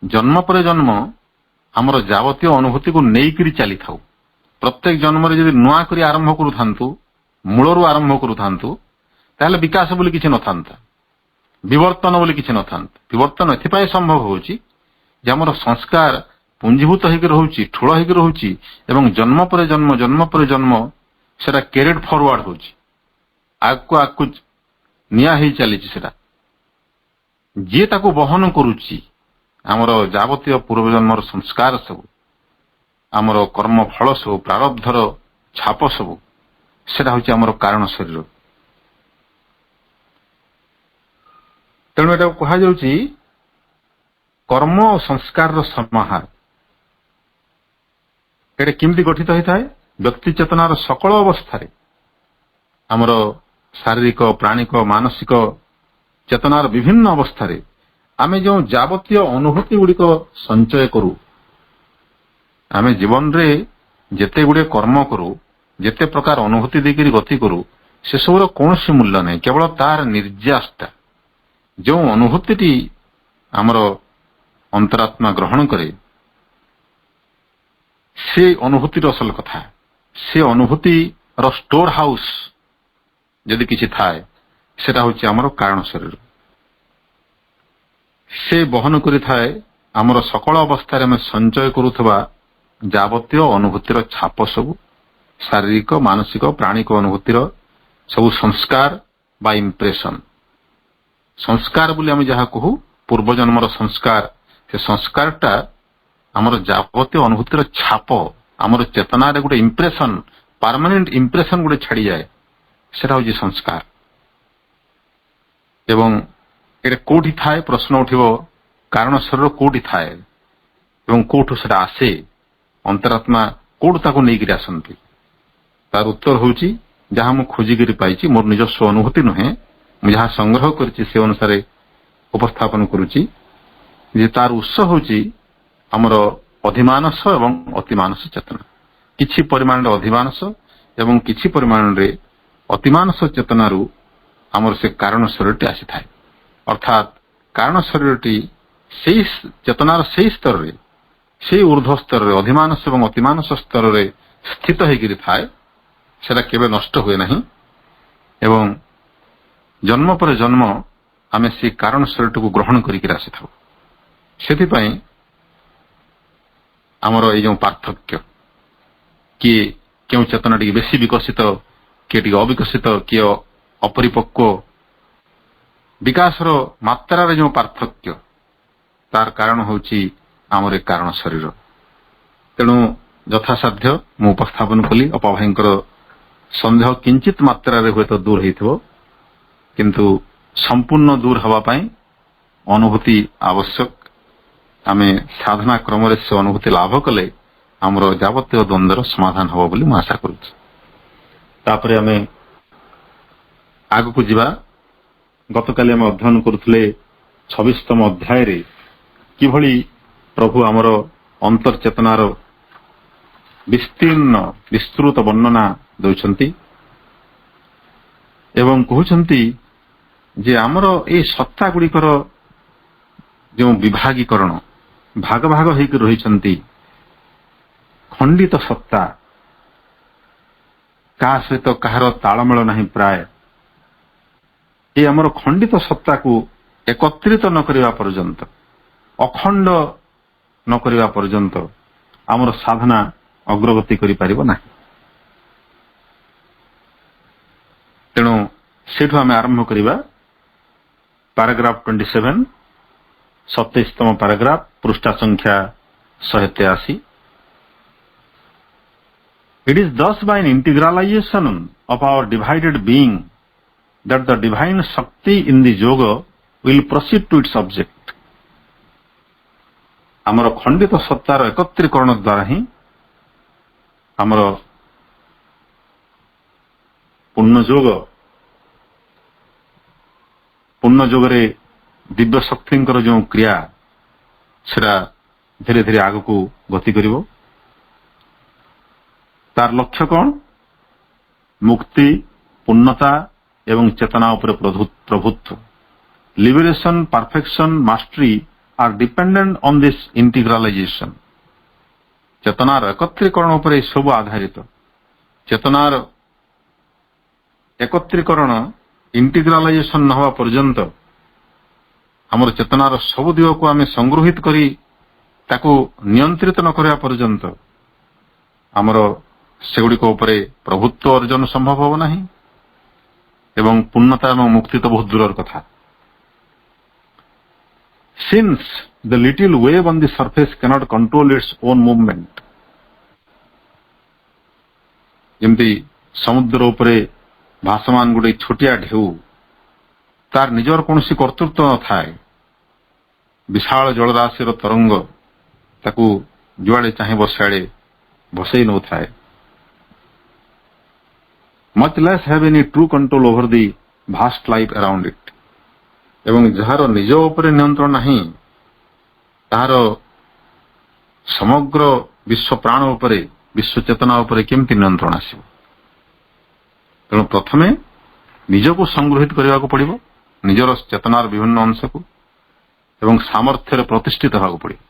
ଜନ୍ମ ପରେ ଜନ୍ମ ଆମର ଯାବତୀୟ ଅନୁଭୂତିକୁ ନେଇକରି ଚାଲିଥାଉ। ପ୍ରତ୍ୟେକ ଜନ୍ମରେ ଯଦି ନୂଆ କରି ଆରମ୍ଭ କରୁଥାନ୍ତୁ, ମୂଳରୁ ଆରମ୍ଭ କରୁଥାନ୍ତୁ, ତାହେଲେ ବିକାଶ ବୋଲି କିଛି ନଥାନ୍ତା, ବିବର୍ତ୍ତନ ବୋଲି କିଛି ନଥାନ୍ତା। ବିବର୍ତ୍ତନ ଏଥିପାଇଁ ସମ୍ଭବ ହଉଛି ଯେ ଆମର ସଂସ୍କାର ପୁଞ୍ଜୀଭୂତ ହେଇକି ରହୁଛି, ଠୁଳ ହେଇକି ରହୁଛି ଏବଂ ଜନ୍ମ ପରେ ଜନ୍ମ, ଜନ୍ମ ପରେ ଜନ୍ମ ସେଟା କ୍ୟାରିଡ୍ ଫରୱାର୍ଡ ହଉଛି, ଆଗକୁ ଆଗକୁ ନିଆ ହେଇ ଚାଲିଛି। ସେଟା ଯିଏ ତାକୁ ବହନ କରୁଛି, ଆମର ଯାବତୀୟ ପୂର୍ବଜନ୍ମର ସଂସ୍କାର ସବୁ, ଆମର କର୍ମ ଫଳ ସବୁ, ପ୍ରାରବ୍ଧର ଛାପ ସବୁ, ସେଟା ହଉଛି ଆମର କାରଣ ଶରୀର। ତେଣୁ ଏଟାକୁ କୁହାଯାଉଛି କର୍ମ ଓ ସଂସ୍କାରର ସମାହାର। ଏଟା କେମିତି ଗଠିତ ହୋଇଥାଏ? ବ୍ୟକ୍ତି ଚେତନାର ସକଳ ଅବସ୍ଥାରେ, ଆମର ଶାରୀରିକ, ପ୍ରାଣିକ, ମାନସିକ ଚେତନାର ବିଭିନ୍ନ ଅବସ୍ଥାରେ ଆମେ ଯେଉଁ ଯାବତୀୟ ଅନୁଭୂତି ଗୁଡିକ ସଞ୍ଚୟ କରୁ, ଆମେ ଜୀବନରେ ଯେତେ ଗୁଡିଏ କର୍ମ କରୁ, ଯେତେ ପ୍ରକାର ଅନୁଭୂତି ଦେଇକରି ଗତି କରୁ, ସେସବୁର କୌଣସି ମୂଲ୍ୟ ନାହିଁ, କେବଳ ତାର ନିର୍ଯାସଟା। ଯେଉଁ ଅନୁଭୂତିଟି ଆମର ଅନ୍ତରାତ୍ମା ଗ୍ରହଣ କରେ, ସେ ଅନୁଭୂତିର ଅସଲ କଥା। ସେ ଅନୁଭୂତିର ଷ୍ଟୋର ହାଉସ ଯଦି କିଛି ଥାଏ, ସେଟା ହଉଛି ଆମର କାରଣ ଶରୀର। ସେ ବହନ କରିଥାଏ ଆମର ସକଳ ଅବସ୍ଥାରେ ଆମେ ସଞ୍ଚୟ କରୁଥିବା ଯାବତୀୟ ଅନୁଭୂତିର ଛାପ ସବୁ, ଶାରୀରିକ, ମାନସିକ, ପ୍ରାଣିକ ଅନୁଭୂତିର ସବୁ ସଂସ୍କାର ବା ଇମ୍ପ୍ରେସନ। ସଂସ୍କାର ବୋଲି ଆମେ ଯାହା କହୁ, ପୂର୍ବଜନ୍ମର ସଂସ୍କାର, ସେ ସଂସ୍କାରଟା ଆମର ଯାବତୀୟ ଅନୁଭୂତିର ଛାପ, ଆମର ଚେତନାରେ ଗୋଟେ ଇମ୍ପ୍ରେସନ, ପରମାନେଣ୍ଟ ଇମ୍ପ୍ରେସନ ଗୋଟେ ଛାଡିଯାଏ, ସେଟା ହଉଛି ସଂସ୍କାର। ଏବଂ ଏଟା କୋଉଠି ଥାଏ? ପ୍ରଶ୍ନ ଉଠିବ, କାରଣ ଶରୀର କୋଉଠି ଥାଏ ଏବଂ କୋଉଠୁ ସେଟା ଆସେ? ଅନ୍ତରାତ୍ମା କୋଉଠୁ ତାକୁ ନେଇକରି ଆସନ୍ତି? ତାର ଉତ୍ତର ହଉଛି, ଯାହା ମୁଁ ଖୋଜିକରି ପାଇଛି, ମୋର ନିଜସ୍ୱ ଅନୁଭୂତି ନୁହେଁ, ମୁଁ ଯାହା ସଂଗ୍ରହ କରିଛି ସେ ଅନୁସାରେ ଉପସ୍ଥାପନ କରୁଛି ଯେ ତାର ଉତ୍ସ ହେଉଛି ଆମର ଅଧିମାନସ ଏବଂ ଅତିମାନସ ଚେତନା। କିଛି ପରିମାଣରେ ଅଧିମାନସ ଏବଂ କିଛି ପରିମାଣରେ ଅତିମାନସ ଚେତନାରୁ ଆମର ସେ କାରଣ ଶରୀରଟି ଆସିଥାଏ। ଅର୍ଥାତ୍ କାରଣ ଶରୀରଟି ସେଇ ଚେତନାର ସେଇ ସ୍ତରରେ, ସେଇ ଉର୍ଦ୍ଧ୍ୱ ସ୍ତରରେ, ଅଧିମାନସ ଏବଂ ଅତିମାନସ ସ୍ତରରେ ସ୍ଥିତ ହେଇକିରି ଥାଏ। ସେଟା କେବେ ନଷ୍ଟ ହୁଏ ନାହିଁ ଏବଂ ଜନ୍ମ ପରେ ଜନ୍ମ ଆମେ ସେଇ କାରଣ ଶରୀରଟିକୁ ଗ୍ରହଣ କରିକି ଆସିଥାଉ। ସେଥିପାଇଁ ଆମର ଏଇ ଯେଉଁ ପାର୍ଥକ୍ୟ, କିଏ କେଉଁ ଚେତନା ଟିକେ ବେଶୀ ବିକଶିତ, କିଏ ଟିକେ ଅବିକଶିତ, କିଏ ଅପରିପକ୍ୱ, ବିକାଶର ମାତ୍ରାରେ ଯେଉଁ ପାର୍ଥକ୍ୟ, ତାର କାରଣ ହେଉଛି ଆମର ଏ କାରଣ ଶରୀର। ତେଣୁ ଯଥାସାଧ୍ୟ ମୁଁ ଉପସ୍ଥାପନ କଲି, ଅପାଭାଇଙ୍କର ସନ୍ଦେହ କିଞ୍ଚିତ ମାତ୍ରାରେ ହୁଏତ ଦୂର ହେଇଥିବ, କିନ୍ତୁ ସମ୍ପୂର୍ଣ୍ଣ ଦୂର ହେବା ପାଇଁ ଅନୁଭୂତି ଆବଶ୍ୟକ। ଆମେ ସାଧନା କ୍ରମରେ ସେ ଅନୁଭୂତି ଲାଭ କଲେ ଆମର ଯାବତୀୟ ଦ୍ୱନ୍ଦ୍ୱର ସମାଧାନ ହେବ ବୋଲି ମୁଁ ଆଶା କରୁଛି। ତାପରେ ଆମେ ଆଗକୁ ଯିବା। ଗତକାଲି ଆମେ ଅଧ୍ୟୟନ କରୁଥିଲେ 26ତମ ଅଧ୍ୟାୟରେ କିଭଳି ପ୍ରଭୁ ଆମର ଅନ୍ତର୍ଚେତନାର ବିସ୍ତୀର୍ଣ୍ଣ ବିସ୍ତୃତ ବର୍ଣ୍ଣନା ଦେଉଛନ୍ତି ଏବଂ କହୁଛନ୍ତି ଯେ ଆମର ଏଇ ସତ୍ତା ଗୁଡ଼ିକର ଯେଉଁ ବିଭାଗୀକରଣ, ଭାଗ ଭାଗ ହେଇକି ରହିଛନ୍ତି, ଖଣ୍ଡିତ ସତ୍ତା, କାହା ସହିତ କାହାର ତାଳମେଳ ନାହିଁ ପ୍ରାୟ। এই ଆମର ଖଣ୍ଡିତ ସତ୍ତାକୁ ଏକତ୍ରିତ ନ କରିବା ପର୍ଯ୍ୟନ୍ତ, ଅଖଣ୍ଡ ନ କରିବା ପର୍ଯ୍ୟନ୍ତ ଆମର ସାଧନା ଅଗ୍ରଗତି କରିପାରିବ ନାହିଁ। ତେଣୁ ସେଠୁ ଆମେ ଆରମ୍ଭ କରିବା। ପାରାଗ୍ରାଫ 27, 27ତମ ପାରାଗ୍ରାଫ, ପୃଷ୍ଠା ସଂଖ୍ୟା 183। It is thus by an integralization of our divided being that the divine Shakti in the yoga will proceed to its object. ଆମର ଖଣ୍ଡିତ ସତ୍ତାର ଏକତ୍ରୀକରଣ ଦ୍ୱାରା ହିଁ ଆମର ପୂର୍ଣ୍ଣ ଯୋଗରେ ଦିବ୍ୟ ଶକ୍ତିଙ୍କର ଯେଉଁ କ୍ରିୟା ସେଟା ଧୀରେ ଧୀରେ ଆଗକୁ ଗତି କରିବ। ତାର ଲକ୍ଷ୍ୟ କ'ଣ? ମୁକ୍ତି, ପୂର୍ଣ୍ଣତା ଏବଂ ଚେତନା ଉପରେ ପ୍ରଭୁତ୍ୱ। Liberation, perfection, mastery are dependent on this integralization. ଚେତନାର ଏକତ୍ରୀକରଣ ଉପରେ ସବୁ ଆଧାରିତ। ଚେତନାର ଏକତ୍ରୀକରଣ, ଇଣ୍ଟିଗ୍ରାଲାଇଜେସନ ନ ହେବା ପର୍ଯ୍ୟନ୍ତ, ଆମର ଚେତନାର ସବୁ ଦିଗକୁ ଆମେ ସଂଗୃହୀତ କରି ତାକୁ ନିୟନ୍ତ୍ରିତ ନ କରିବା ପର୍ଯ୍ୟନ୍ତ ଆମର ସେଗୁଡ଼ିକ ଉପରେ ପ୍ରଭୁତ୍ୱ ଅର୍ଜନ ସମ୍ଭବ ହେବ ନାହିଁ ଏବଂ ପୂର୍ଣ୍ଣତା ଏବଂ ମୁକ୍ତି ତ ବହୁତ ଦୂରର କଥା। Since the little wave on the surface cannot control its own movement, ଯେମିତି ସମୁଦ୍ର ଉପରେ ଭାସମାନ ଗୋଟେ ଛୋଟିଆ ଢେଉ, ତାର ନିଜର କୌଣସି କର୍ତ୍ତୃତ୍ୱ ନଥାଏ। ବିଶାଳ ଜଳରାଶିର ତରଙ୍ଗ ତାକୁ ଯୁଆଡେ ଚାହିଁବ ସିଆଡେ ଭସେଇ ନେଉଥାଏ। Much less have any true control over the vast life around it. ଏବଂ ଯାହାର ନିଜ ଉପରେ ନିୟନ୍ତ୍ରଣ ନାହିଁ, ତାହାର ସମଗ୍ର ବିଶ୍ୱ ପ୍ରାଣ ଉପରେ, ବିଶ୍ୱ ଚେତନା ଉପରେ କେମିତି ନିୟନ୍ତ୍ରଣ ଆସିବ? ତେଣୁ ପ୍ରଥମେ ନିଜକୁ ସଂଗୃହୀତ କରିବାକୁ ପଡିବ, ନିଜର ଚେତନାର ବିଭିନ୍ନ ଅଂଶକୁ, ଏବଂ ସାମର୍ଥ୍ୟରେ ପ୍ରତିଷ୍ଠିତ ହେବାକୁ ପଡିବ।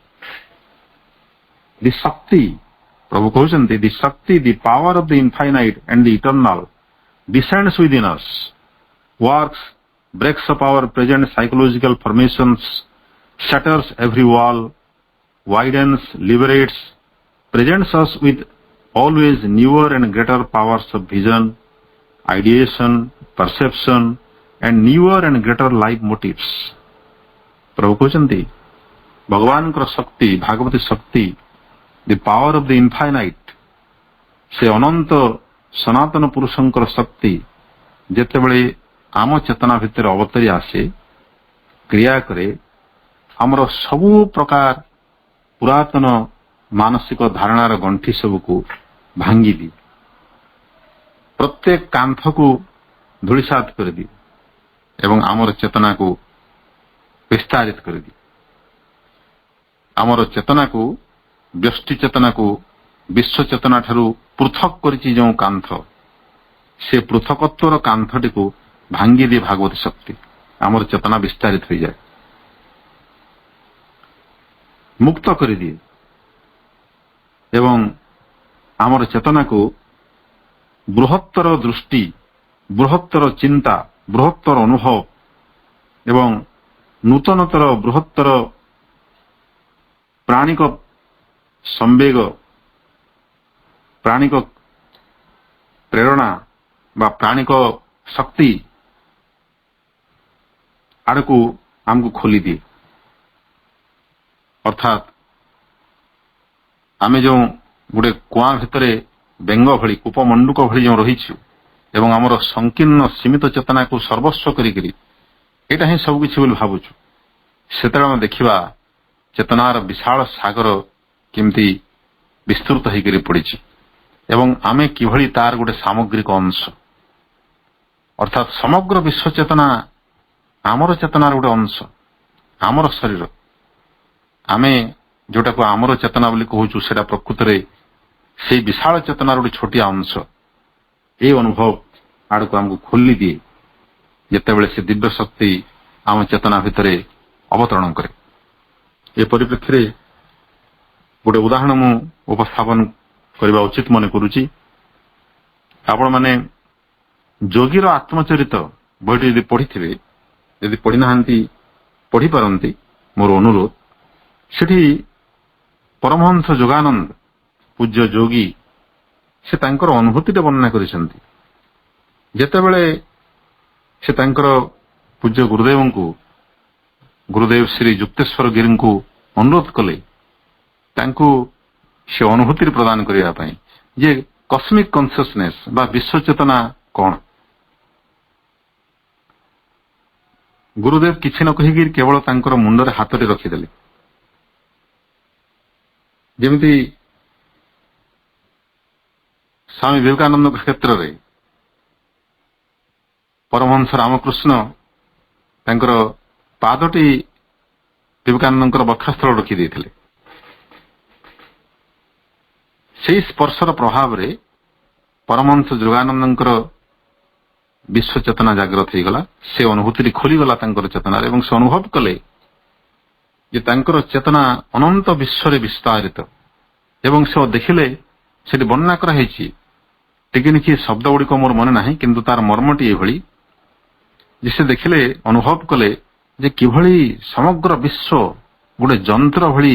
ଦି ଶକ୍ତି, ପ୍ରଭୁ କହୁଛନ୍ତି, the Shakti, the power of the infinite and the eternal descends within us, works, breaks up our present psychological formations, shatters every wall, widens, liberates, presents us with always newer and greater powers of vision, ideation, perception, and newer and greater life motives. प्रभु कहते भगवान शक्ति, भागवती शक्ति, the power of the infinite, से अनंत सनातन पुरुषंकर शक्ति जेतेबेले आम चेतना भितर अवतरी आसे, क्रिया करे, आमर सबु प्रकार पुरातन मानसिक धारणार गंठी सबको भांगी दी, प्रत्येक कांथ को धूलिसात कर दी ଏବଂ ଆମର ଚେତନାକୁ ବିସ୍ତାରିତ କରିଦିଏ। ଆମର ଚେତନାକୁ, ବ୍ୟଷ୍ଟି ଚେତନାକୁ ବିଶ୍ୱ ଚେତନା ଠାରୁ ପୃଥକ କରିଛି ଯେଉଁ କାନ୍ଥ, ସେ ପୃଥକତ୍ୱର କାନ୍ଥଟିକୁ ଭାଙ୍ଗିଦିଏ ଭାଗବତୀ ଶକ୍ତି। ଆମର ଚେତନା ବିସ୍ତାରିତ ହୋଇଯାଏ, ମୁକ୍ତ କରିଦିଏ ଏବଂ ଆମର ଚେତନାକୁ ବୃହତ୍ତର ଦୃଷ୍ଟି, ବୃହତ୍ତର ଚିନ୍ତା, ବୃହତ୍ତର ଅନୁଭବ ଏବଂ ନୂତନତର ବୃହତ୍ତର ପ୍ରାଣିକ ସମ୍ବେଗ, ପ୍ରାଣିକ ପ୍ରେରଣା ବା ପ୍ରାଣିକ ଶକ୍ତି ଆଡ଼କୁ ଆମକୁ ଖୋଲିଦିଏ। ଅର୍ଥାତ୍ ଆମେ ଯେଉଁ ଗୋଟେ କୁଆଁ ଭିତରେ ବେଙ୍ଗ ଭଳି, କୂପମଣ୍ଡୁକ ଭଳି ଯେଉଁ ରହିଛୁ ଏବଂ ଆମର ସଂକୀର୍ଣ୍ଣ ସୀମିତ ଚେତନାକୁ ସର୍ବସ୍ୱ କରିକିରି ଏଇଟା ହିଁ ସବୁକିଛି ବୋଲି ଭାବୁଛୁ, ସେତେବେଳେ ଆମେ ଦେଖିବା ଚେତନାର ବିଶାଳ ସାଗର କେମିତି ବିସ୍ତୃତ ହେଇକରି ପଡ଼ିଛି ଏବଂ ଆମେ କିଭଳି ତାର ଗୋଟେ ସାମଗ୍ରିକ ଅଂଶ। ଅର୍ଥାତ୍ ସମଗ୍ର ବିଶ୍ୱ ଚେତନା ଆମର ଚେତନାର ଗୋଟେ ଅଂଶ, ଆମର ଶରୀର। ଆମେ ଯୋଉଟାକୁ ଆମର ଚେତନା ବୋଲି କହୁଛୁ, ସେଟା ପ୍ରକୃତରେ ସେଇ ବିଶାଳ ଚେତନାର ଗୋଟେ ଛୋଟିଆ ଅଂଶ। এই ଅନୁଭବ ଆଡ଼କୁ ଆମକୁ ଖୋଲି ଦିଏ ଯେତେବେଳେ ସେ ଦିବ୍ୟ ଶକ୍ତି ଆମ ଚେତନା ଭିତରେ ଅବତରଣ କରେ। ଏ ପରିପ୍ରେକ୍ଷୀରେ ଗୋଟେ ଉଦାହରଣ ମୁଁ ଉପସ୍ଥାପନ କରିବା ଉଚିତ ମନେ କରୁଛି। ଆପଣମାନେ ଯୋଗୀର ଆତ୍ମଚରିତ ବହିଟି ଯଦି ପଢିଥିବେ, ଯଦି ପଢିନାହାନ୍ତି ପଢିପାରନ୍ତି, ମୋର ଅନୁରୋଧ। ସେଠି ପରମହଂସ ଯୋଗାନନ୍ଦ ପୂଜ୍ୟ ଯୋଗୀ ସେ ତାଙ୍କର ଅନୁଭୂତିଟେ ବର୍ଣ୍ଣନା କରିଛନ୍ତି। ଯେତେବେଳେ ସେ ତାଙ୍କର ପୂଜ୍ୟ ଗୁରୁଦେବଙ୍କୁ, ଗୁରୁଦେବ ଶ୍ରୀ ଯୁକ୍ତେଶ୍ୱର ଗିରିଙ୍କୁ ଅନୁରୋଧ କଲେ ତାଙ୍କୁ ସେ ଅନୁଭୂତିରେ ପ୍ରଦାନ କରିବା ପାଇଁ ଯେ କସ୍ମିକ କନସିୟସନେସ୍ ବା ବିଶ୍ୱ ଚେତନା କଣ। ଗୁରୁଦେବ କିଛି ନ କହିକି କେବଳ ତାଙ୍କର ମୁଣ୍ଡରେ ହାତଟି ରଖିଦେଲେ। ଯେମିତି ସ୍ୱାମୀ ବିବେକାନନ୍ଦଙ୍କ କ୍ଷେତ୍ରରେ ପରମହଂସ ରାମକୃଷ୍ଣ ତାଙ୍କର ପାଦଟି ବିବେକାନନ୍ଦଙ୍କର ବକ୍ଷସ୍ଥଳ ରଖିଦେଇଥିଲେ। ସେହି ସ୍ପର୍ଶର ପ୍ରଭାବରେ ପରମହଂସ ଯୋଗାନନ୍ଦଙ୍କର ବିଶ୍ୱ ଚେତନା ଜାଗ୍ରତ ହେଇଗଲା। ସେ ଅନୁଭୂତିଟି ଖୋଲିଗଲା ତାଙ୍କର ଚେତନାରେ ଏବଂ ସେ ଅନୁଭବ କଲେ ଯେ ତାଙ୍କର ଚେତନା ଅନନ୍ତ ବିଶ୍ୱରେ ବିସ୍ତାରିତ। ଏବଂ ସେ ଦେଖିଲେ, ସେଠି ବର୍ଣ୍ଣନା କରାହେଇଛି, ଟିକିନିଖି ଶବ୍ଦ ଗୁଡ଼ିକ ମୋର ମନେ ନାହିଁ, କିନ୍ତୁ ତାର ମର୍ମଟି ଏଭଳି ଯେ ସେ ଦେଖିଲେ, ଅନୁଭବ କଲେ ଯେ କିଭଳି ସମଗ୍ର ବିଶ୍ୱ ଗୋଟେ ଯନ୍ତ୍ର ଭଳି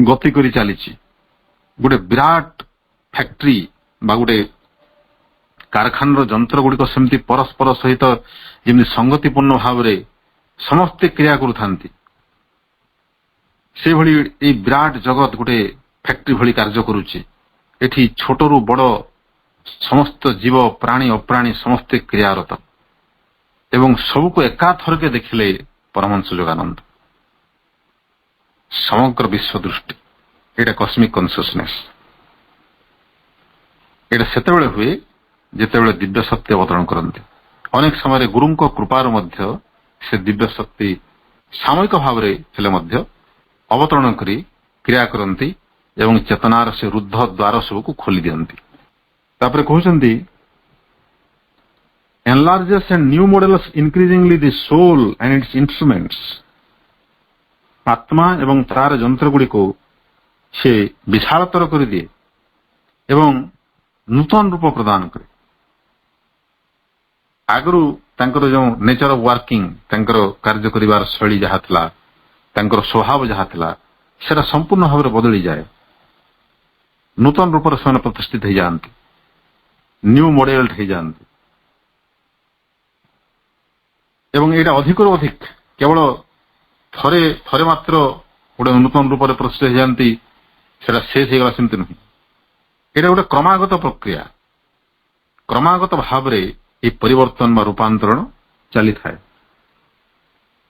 ଗତି କରି ଚାଲିଛି। ଗୋଟେ ବିରାଟ ଫ୍ୟାକ୍ଟ୍ରି ବା ଗୋଟେ କାରଖାନାର ଯନ୍ତ୍ର ଗୁଡ଼ିକ ସେମିତି ପରସ୍ପର ସହିତ ଯେମିତି ସଂଗତିପୂର୍ଣ୍ଣ ଭାବରେ ସମସ୍ତେ କ୍ରିୟା କରୁଥାନ୍ତି, ସେଭଳି ଏଇ ବିରାଟ ଜଗତ ଗୋଟେ ଫ୍ୟାକ୍ଟ୍ରି ଭଳି କାର୍ଯ୍ୟ କରୁଛି। ଏଠି ଛୋଟରୁ ବଡ଼ ସମସ୍ତ ଜୀବ, ପ୍ରାଣୀ, ଅପ୍ରାଣୀ ସମସ୍ତେ କ୍ରିୟାରତ ଏବଂ ସବୁକୁ ଏକାଥରକେ ଦେଖିଲେ ପରମହଂସ ଯୋଗାନନ୍ଦ। ସମଗ୍ର ବିଶ୍ୱ ଦୃଷ୍ଟି, ଏଇଟା କସ୍ମିକ କନସିୟସନେସ୍। ଏଇଟା ସେତେବେଳେ ହୁଏ ଯେତେବେଳେ ଦିବ୍ୟ ଶକ୍ତି ଅବତରଣ କରନ୍ତି। ଅନେକ ସମୟରେ ଗୁରୁଙ୍କ କୃପାରୁ ମଧ୍ୟ ସେ ଦିବ୍ୟ ଶକ୍ତି ସାମୟିକ ଭାବରେ ହେଲେ ମଧ୍ୟ ଅବତରଣ କରି କ୍ରିୟା କରନ୍ତି ଏବଂ ଚେତନାର ସେ ରୁଦ୍ଧ ଦ୍ୱାର ସବୁକୁ ଖୋଲି ଦିଅନ୍ତି। ତାପରେ କହୁଛନ୍ତି, enlarges and new models increasingly the soul and its instruments। ଆତ୍ମା ଏବଂ ତାର ଯନ୍ତ୍ରଗୁଡ଼ିକୁ ସେ ବିଶାଳତର କରିଦିଏ ଏବଂ ନୂତନ ରୂପ ପ୍ରଦାନ କରେ। ଆଗରୁ ତାଙ୍କର ଯେଉଁ ନେଚର ଅଫ ୱାର୍କିଂ, ତାଙ୍କର କାର୍ଯ୍ୟ କରିବାର ଶୈଳୀ ଯାହା ଥିଲା, ତାଙ୍କର ସ୍ୱଭାବ ଯାହା ଥିଲା, ସେଟା ସମ୍ପୂର୍ଣ୍ଣ ଭାବରେ ବଦଳିଯାଏ। ନୂତନ ରୂପରେ ସେମାନେ ପ୍ରତିଷ୍ଠିତ ହେଇଯାଆନ୍ତି, ନ୍ୟୁ ମଡେଲ ହେଇଯାଆନ୍ତି। ଏବଂ ଏଇଟା ଅଧିକରୁ ଅଧିକ କେବଳ ଥରେ ମାତ୍ର ଗୋଟେ ନୂତନ ରୂପରେ ପ୍ରତିଷ୍ଠିତ ହେଇଯାଆନ୍ତି, ସେଟା ଶେଷ ହେଇଗଲା ସେମିତି ନୁହେଁ। ଏଇଟା ଗୋଟେ କ୍ରମାଗତ ପ୍ରକ୍ରିୟା। କ୍ରମାଗତ ଭାବରେ এই ପରିବର୍ତ୍ତନ ବା ରୂପାନ୍ତରଣ ଚାଲିଥାଏ।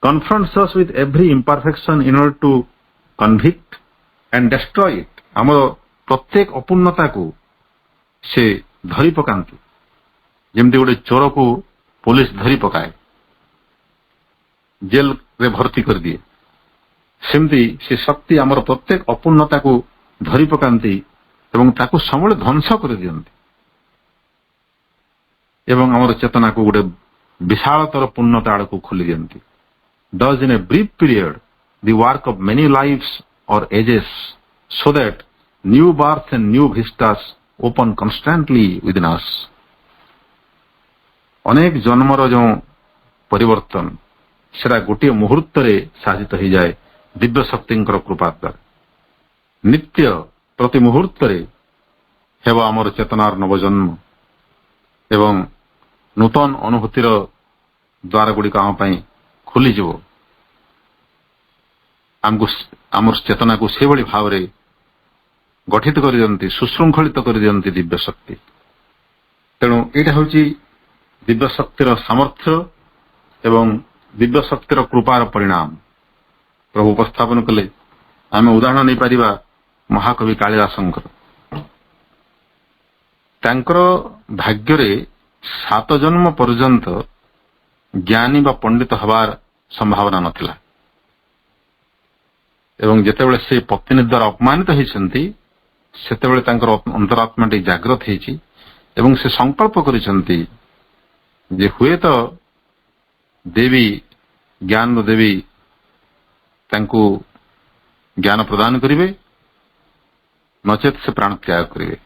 confronts us with every imperfection in order to convict and destroy it। ଆମର ପ୍ରତ୍ୟେକ ଅପୂର୍ଣ୍ଣତାକୁ ସେ ଧରି ପକାନ୍ତି। ଯେମିତି ଗୋଟେ ଚୋରକୁ पुलिस धरी पकाए, जेल रे भर्ती कर दिए, सेमती से शक्ति आमर प्रत्येक अपूर्णता को धरी पकांती एवं ताकू समूले ध्वंस कर दियंती एवं आमर चेतना को गोटे विशालतर पूर्णता आड़ को खोली दियंती. Does in a brief period the work of many lives or ages, so that new births and new vistas open constantly within us. अनेक जन्मर जो परिवर्तन सेटा गोटे मुहूर्त रे साधित हो जाए दिव्य शक्ति कृपा द्वारा. नित्य प्रति मुहूर्त रे हेबा आमर चेतनार नवजन्म एवं नूतन अनुभूतिर द्वार गुड़िक आम खोलीज. आमको आमर चेतना को से भाई भाव गठित कर दियंती, सुशृंखलित कर दियंती दिव्य शक्ति. तेणु यहाँ हूँ दिव्य शक्तिर सामर्थ्य एवं दिव्य शक्तिर कृपार परिणाम प्रभु उपस्थापन कले. आम उदाहरण नहीं पारिबा महाकवि कालिदासंकर. तांकर भाग्य 7 जन्म पर्यंत ज्ञानी बा पंडित हबार संभावना नथिला एवं जेतेबेले से पत्नी द्वारा अपमानित होइछंती सेतेबेले तांकर अंतरात्माटी जागृत होइछि एवं से संकल्प करिसंती जे हुए तो देवी ज्ञान देवी तांको ज्ञान प्रदान करिवे, नचेत से प्राण त्याग करिवे.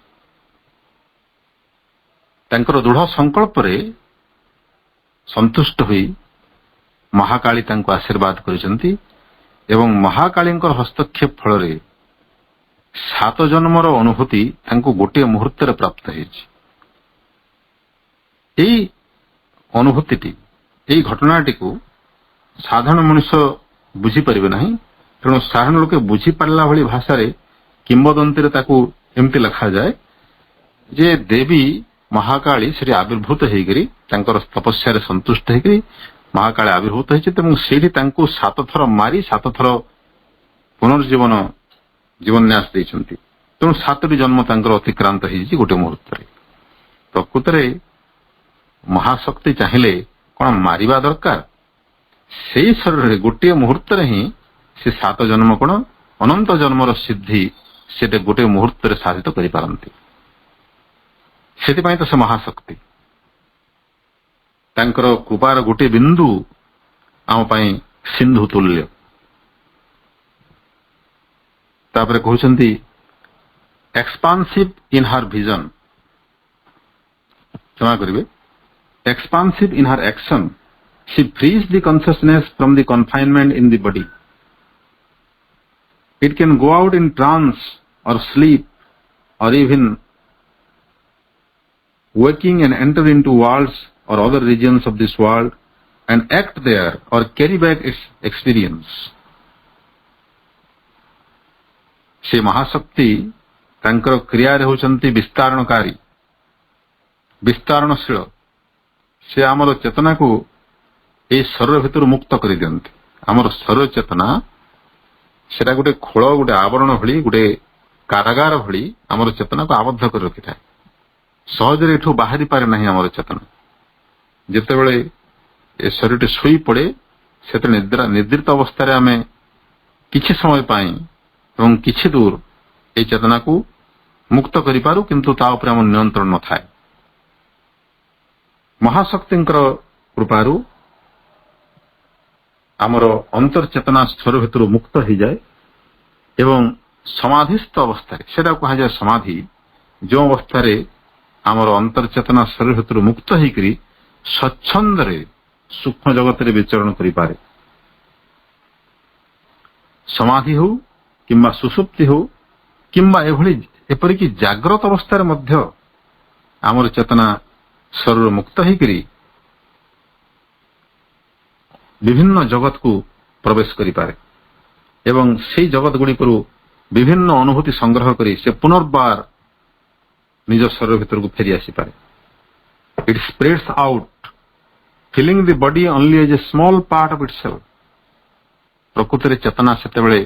तांकर दृढ़ संकल्प रे संतुष्ट हुई महाकाली तांको आशीर्वाद करिसंती एवं महाकालींकर हस्तक्षेप फल 7 जन्मर अनुभूति तांको गोटे मुहूर्त प्राप्त होइछि. एई अनुभूति एई घटनाटी को साधारण मनुष्य बुझी परिबे नहीं. तेणु साधारण लोके बुझी पारला भली भाषा रे किंबदंती रे ताकू एमती लिखा जाए जे देवी महाकाली से आविर्भूत होइकरी तांकर तपस्या रे संतुष्ट होइकरी महाकाली आविर्भूत होइछि एवं सेठी तांको 7 थर मारी 7 थर पुनर्जीवन जीवन्यास देइछंती. तेणु 7टी जन्म तांकर अतिक्रांत होइछि गोटे मुहूर्त रे. प्रकृत रे महाशक्ति चाहिए कौन मारिबा दरकार, से शरीर गोटे मुहूर्त रे ही से 7 जन्म कौन अनंत जन्मर सिद्धि से गोटे मुहूर्त रे साधित करि पारंती. सेति तो से महाशक्ति तांकर कृपार गोटे बिंदु आम पई सिंधु तुल्य. तापरे कहउछंती एक्सपांसिव इन हर विजन, क्षमा करिवे, expansive in her action, she frees the consciousness from the confinement in the body. It can go out in trance or sleep or even waking and enter into worlds or other regions of this world and act there or carry back its experience. से महाशक्ति तांकर क्रिया रे होचंती विस्तारणकारी, विस्तारणशील. से आमर चेतना को ए शरीर भितर मुक्त कर दियंती. आमर शरीर चेतना सेटा गोटे खोल गोटे आवरण भली गोटे कारागार भली आमर चेतना को आबद्ध कर रखि थाए. सहजरे एठू बाहरी पारे नहीं. आमर चेतना जेतेबेले ए शरीरटी सोई पड़े सेते निद्रित अवस्था आम किछि समय पाई एवं किछि दूर ए चेतना को मुक्त करि पारू, किंतु ता ऊपर आम नियंत्रण न थाए. महाशक्ति कृपारू आमर अंतर्चेतना स्वर भितर मुक्त हो जाए एवं समाधिस्थ अवस्था सेटा कहा जाए समाधि. जो अवस्था रे आमर अंतर्चेतना स्वर भितर मुक्त होकर स्वच्छंद रे सूक्ष्म जगत रे विचरण करि पारे. समाधि हो किंबा सुसुप्ति हो किंबा एपरिक जाग्रत अवस्था रे मध्य आमर चेतना शरीर मुक्त होकर विभिन्न जगत को प्रवेश करि पारे एवं से जगत गुड़िक विभिन्न अनुभूति संग्रह करी से पुनर्बार निज शरीर भीतर को फेरी आसी पारे. It spreads out filling the body only as a small part of itself. प्रकृति रे चेतना सेतेबेले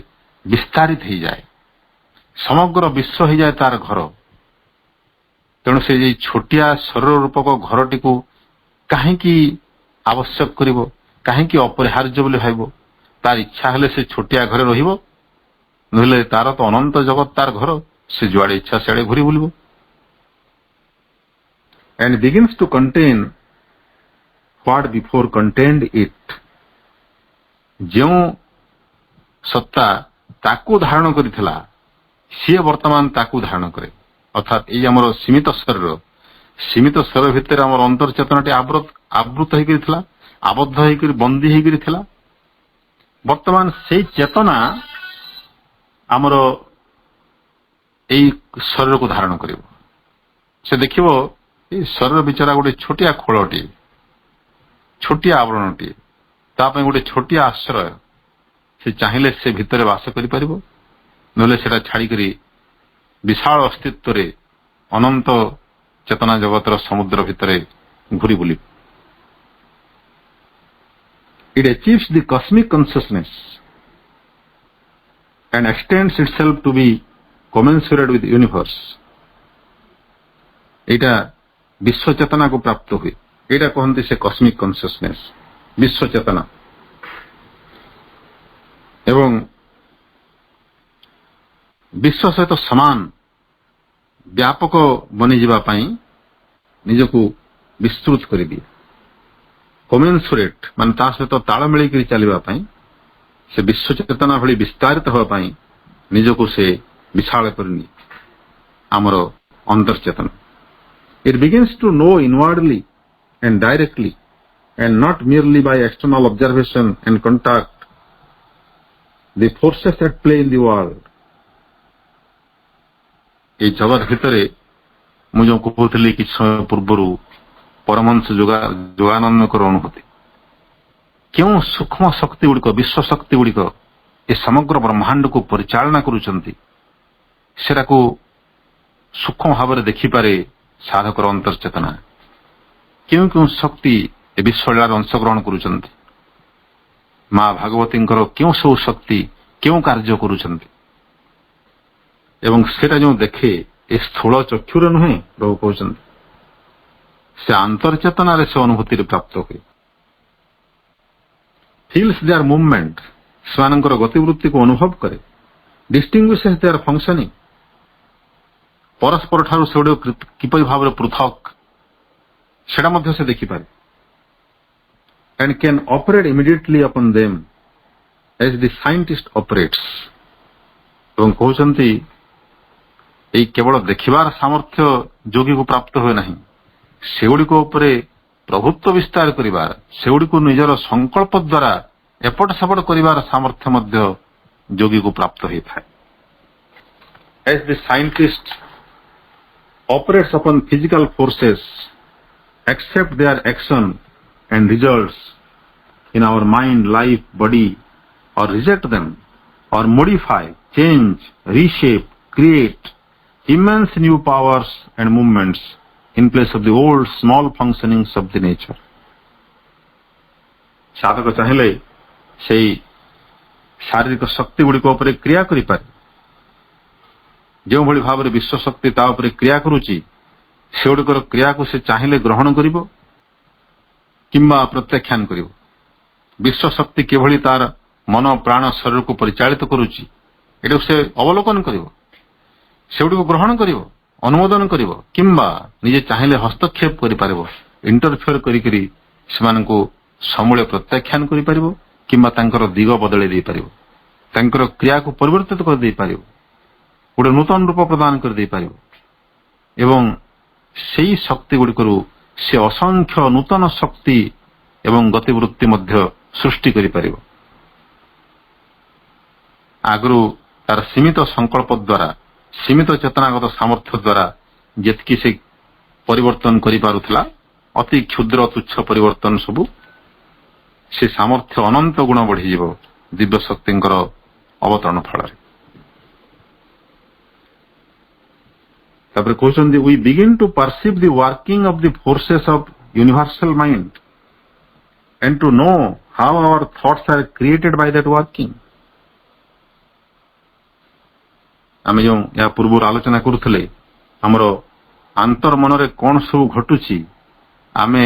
विस्तारित हो जाए, समग्र विश्व हो जाए तार घर. तेणु से छोटिया शरीर रूपक घरटी को କାହିଁକି ଆବଶ୍ୟକ କରିବ, କାହିଁକି ଅପରିହାର୍ଯ୍ୟ ବୋଲି ଭାବିବ। ତାର ଇଚ୍ଛା ହେଲେ ସେ ଛୋଟିଆ ଘରେ ରହିବ, ନହେଲେ ତାର ତ ଅନନ୍ତ ଜଗତ ତାର ଘର, ସେ ଯୁଆଡେ ଇଚ୍ଛା ସିଆଡେ ଘୁରି ବୁଲିବ। And begins to contain what before contained it. ଯେଉଁ ସତ୍ତା ତାକୁ ଧାରଣ କରିଥିଲା ସିଏ ବର୍ତ୍ତମାନ ତାକୁ ଧାରଣ କରେ। ଅର୍ଥାତ୍ ଏଇ ଆମର ସୀମିତ ଶରୀର ଭିତରେ ଆମର ଅନ୍ତର୍ଚେତନାଟି ଆବୃତ ହେଇକରି ଥିଲା, ଆବଦ୍ଧ ହେଇକରି ବନ୍ଦୀ ହେଇକରି ଥିଲା। ବର୍ତ୍ତମାନ ସେଇ ଚେତନା ଆମର ଏଇ ଶରୀରକୁ ଧାରଣ କରିବ। ସେ ଦେଖିବ ଏଇ ଶରୀର ବିଚରା ଗୋଟେ ଛୋଟିଆ ଖୋଳଟିଏ, ଛୋଟିଆ ଆବରଣଟିଏ, ତା ପାଇଁ ଗୋଟେ ଛୋଟିଆ ଆଶ୍ରୟ। ସେ ଚାହିଁଲେ ସେ ଭିତରେ ବାସ କରିପାରିବ, ନହେଲେ ସେଟା ଛାଡିକରି ବିଶାଳ ଅସ୍ତିତ୍ୱରେ ଅନନ୍ତ ଚେତନା ଜଗତର ସମୁଦ୍ର ଭିତରେ ଘୁରି ବୁଲିବ। It achieves the cosmic consciousness and extends itself to be commensurate with the universe. ଏଇଟା ବିଶ୍ୱ ଚେତନାକୁ ପ୍ରାପ୍ତ ହୁଏ। ଏଇଟା କହନ୍ତି ସେ କସ୍ମିକ କନସିୟସନେସ, ବିଶ୍ୱ ଚେତନା। ଏବଂ ବିଶ୍ୱ ସହିତ ସମାନ ବ୍ୟାପକ ବନିଯିବା ପାଇଁ ନିଜକୁ ବିସ୍ତୃତ କରିଦିଏ। କମେନ୍ସୁରେଟ ମାନେ ତା ସହିତ ତାଳ ମିଳେଇକରି ଚାଲିବା ପାଇଁ, ସେ ବିଶ୍ୱ ଚେତନା ଭଳି ବିସ୍ତାରିତ ହେବା ପାଇଁ ନିଜକୁ ସେ ବିଶାଳ କରିନିଏ ଆମର ଅନ୍ତର୍ଚେତନା। It begins to know inwardly and directly and not merely by external observation and contact the forces at play in the world. এই ଜଗତ ଭିତରେ ମୁଁ ଯେଉଁ କହୁଥିଲି କିଛି ସମୟ ପୂର୍ବରୁ ପରମହଂସ ଯୋଗାନନ୍ଦଙ୍କର ଅନୁଭୂତି, କେଉଁ ସୂକ୍ଷ୍ମ ଶକ୍ତି ଗୁଡ଼ିକ, ବିଶ୍ୱ ଶକ୍ତି ଗୁଡ଼ିକ ଏ ସମଗ୍ର ବ୍ରହ୍ମାଣ୍ଡକୁ ପରିଚାଳନା କରୁଛନ୍ତି, ସେଟାକୁ ସୂକ୍ଷ୍ମ ଭାବରେ ଦେଖିପାରେ ସାଧକର ଅନ୍ତର୍ଚେତନା। କେଉଁ କେଉଁ ଶକ୍ତି ଏ ବିଶ୍ୱଲୀଳାରେ ଅଂଶଗ୍ରହଣ କରୁଛନ୍ତି, ମା ଭାଗବତୀଙ୍କର କେଉଁ ସବୁ ଶକ୍ତି କେଉଁ କାର୍ଯ୍ୟ କରୁଛନ୍ତି, ଏବଂ ସେଟା ଯେଉଁ ଦେଖେ ଏ ସ୍ଥୂଳ ଚକ୍ଷୁରେ ନୁହେଁ, ପ୍ରଭୁ କହୁଛନ୍ତି ସେ ଆନ୍ତର୍ଚେତନାରେ ସେ ଅନୁଭୂତିରେ ପ୍ରାପ୍ତ ହୁଏ। ଫିଲ୍ସ ଦେୟାର ମୁଭମେଣ୍ଟ, ସେମାନଙ୍କର ଗତିବୃତ୍ତିକୁ ଅନୁଭବ କରେ। ଡିଷ୍ଟିଂଗୁଇଶେସ୍ ଦେୟାର ଫଙ୍କସନିଂ, ପରସ୍ପର ଠାରୁ ସେଗୁଡ଼ିକ କିପରି ଭାବରେ ପୃଥକ ସେଟା ମଧ୍ୟ ସେ ଦେଖିପାରେ। and can operate immediately upon them as the scientist operates. ଏବଂ କହୁଛନ୍ତି ଏଇ କେବଳ ଦେଖିବାର ସାମର୍ଥ୍ୟ ଯୋଗୀକୁ ପ୍ରାପ୍ତ ହୁଏ ନାହିଁ, ସେଗୁଡ଼ିକ ଉପରେ ପ୍ରଭୁତ୍ୱ ବିସ୍ତାର କରିବାର, ସେଗୁଡ଼ିକୁ ନିଜର ସଂକଳ୍ପ ଦ୍ୱାରା ଏପଟ ସେପଟ କରିବାର ସାମର୍ଥ୍ୟ ମଧ୍ୟ ଯୋଗୀକୁ ପ୍ରାପ୍ତ ହୋଇଥାଏ। As the scientist operates upon physical forces, accept their action and results in our mind, life, body, or reject them, or modify, change, reshape, create immense new powers and movements in place of the old small functionings of the nature. ସାଧକ ଚାହିଁଲେ ସେଇ ଶାରୀରିକ ଶକ୍ତି ଗୁଡ଼ିକ ଉପରେ କ୍ରିୟା କରିପାରେ। ଯେଉଁଭଳି ଭାବରେ ବିଶ୍ୱ ଶକ୍ତି ତା ଉପରେ କ୍ରିୟା କରୁଛି, ସେଗୁଡ଼ିକର କ୍ରିୟାକୁ ସେ ଚାହିଁଲେ ଗ୍ରହଣ କରିବ କିମ୍ବା ପ୍ରତ୍ୟାଖ୍ୟାନ କରିବ। ବିଶ୍ୱ ଶକ୍ତି କିଭଳି ତାର ମନ ପ୍ରାଣ ଶରୀରକୁ ପରିଚାଳିତ କରୁଛି, ଏଟାକୁ ସେ ଅବଲୋକନ କରିବ, ସେଗୁଡ଼ିକୁ ଗ୍ରହଣ କରିବ, ଅନୁମୋଦନ କରିବ, କିମ୍ବା ନିଜେ ଚାହିଁଲେ ହସ୍ତକ୍ଷେପ କରିପାରିବ, ଇଣ୍ଟରଫିୟର କରିକରି ସେମାନଙ୍କୁ ସମୂଳେ ପ୍ରତ୍ୟାଖ୍ୟାନ କରିପାରିବ, କିମ୍ବା ତାଙ୍କର ଦିଗ ବଦଳେଇ ଦେଇପାରିବ, ତାଙ୍କର କ୍ରିୟାକୁ ପରିବର୍ତ୍ତିତ କରିଦେଇପାରିବ, ଗୋଟେ ନୂତନ ରୂପ ପ୍ରଦାନ କରିଦେଇପାରିବ। ଏବଂ ସେଇ ଶକ୍ତି ଗୁଡ଼ିକରୁ ସେ ଅସଂଖ୍ୟ ନୂତନ ଶକ୍ତି ଏବଂ ଗତିବୃତ୍ତି ମଧ୍ୟ ସୃଷ୍ଟି କରିପାରିବ। ଆଗରୁ ତାର ସୀମିତ ସଂକଳ୍ପ ଦ୍ୱାରା, ସୀମିତ ଚେତନାଗତ ସାମର୍ଥ୍ୟ ଦ୍ୱାରା ଯେତିକି ସେ ପରିବର୍ତ୍ତନ କରିପାରୁଥିଲା, ଅତି କ୍ଷୁଦ୍ର ତୁଚ୍ଛ ପରିବର୍ତ୍ତନ ସବୁ, ସେ ସାମର୍ଥ୍ୟ ଅନନ୍ତ ଗୁଣ ବଢିଯିବ ଦିବ୍ୟ ଶକ୍ତିଙ୍କର ଅବତରଣ ଫଳରେ। ତାପରେ କହୁଛନ୍ତି we begin to perceive the working of the forces of universal mind and to know how our thoughts are created by that working. ଆମେ ଯେଉଁ ଏହା ପୂର୍ବରୁ ଆଲୋଚନା କରୁଥିଲେ, ଆମର ଆନ୍ତର ମନରେ କଣ ସବୁ ଘଟୁଛି, ଆମେ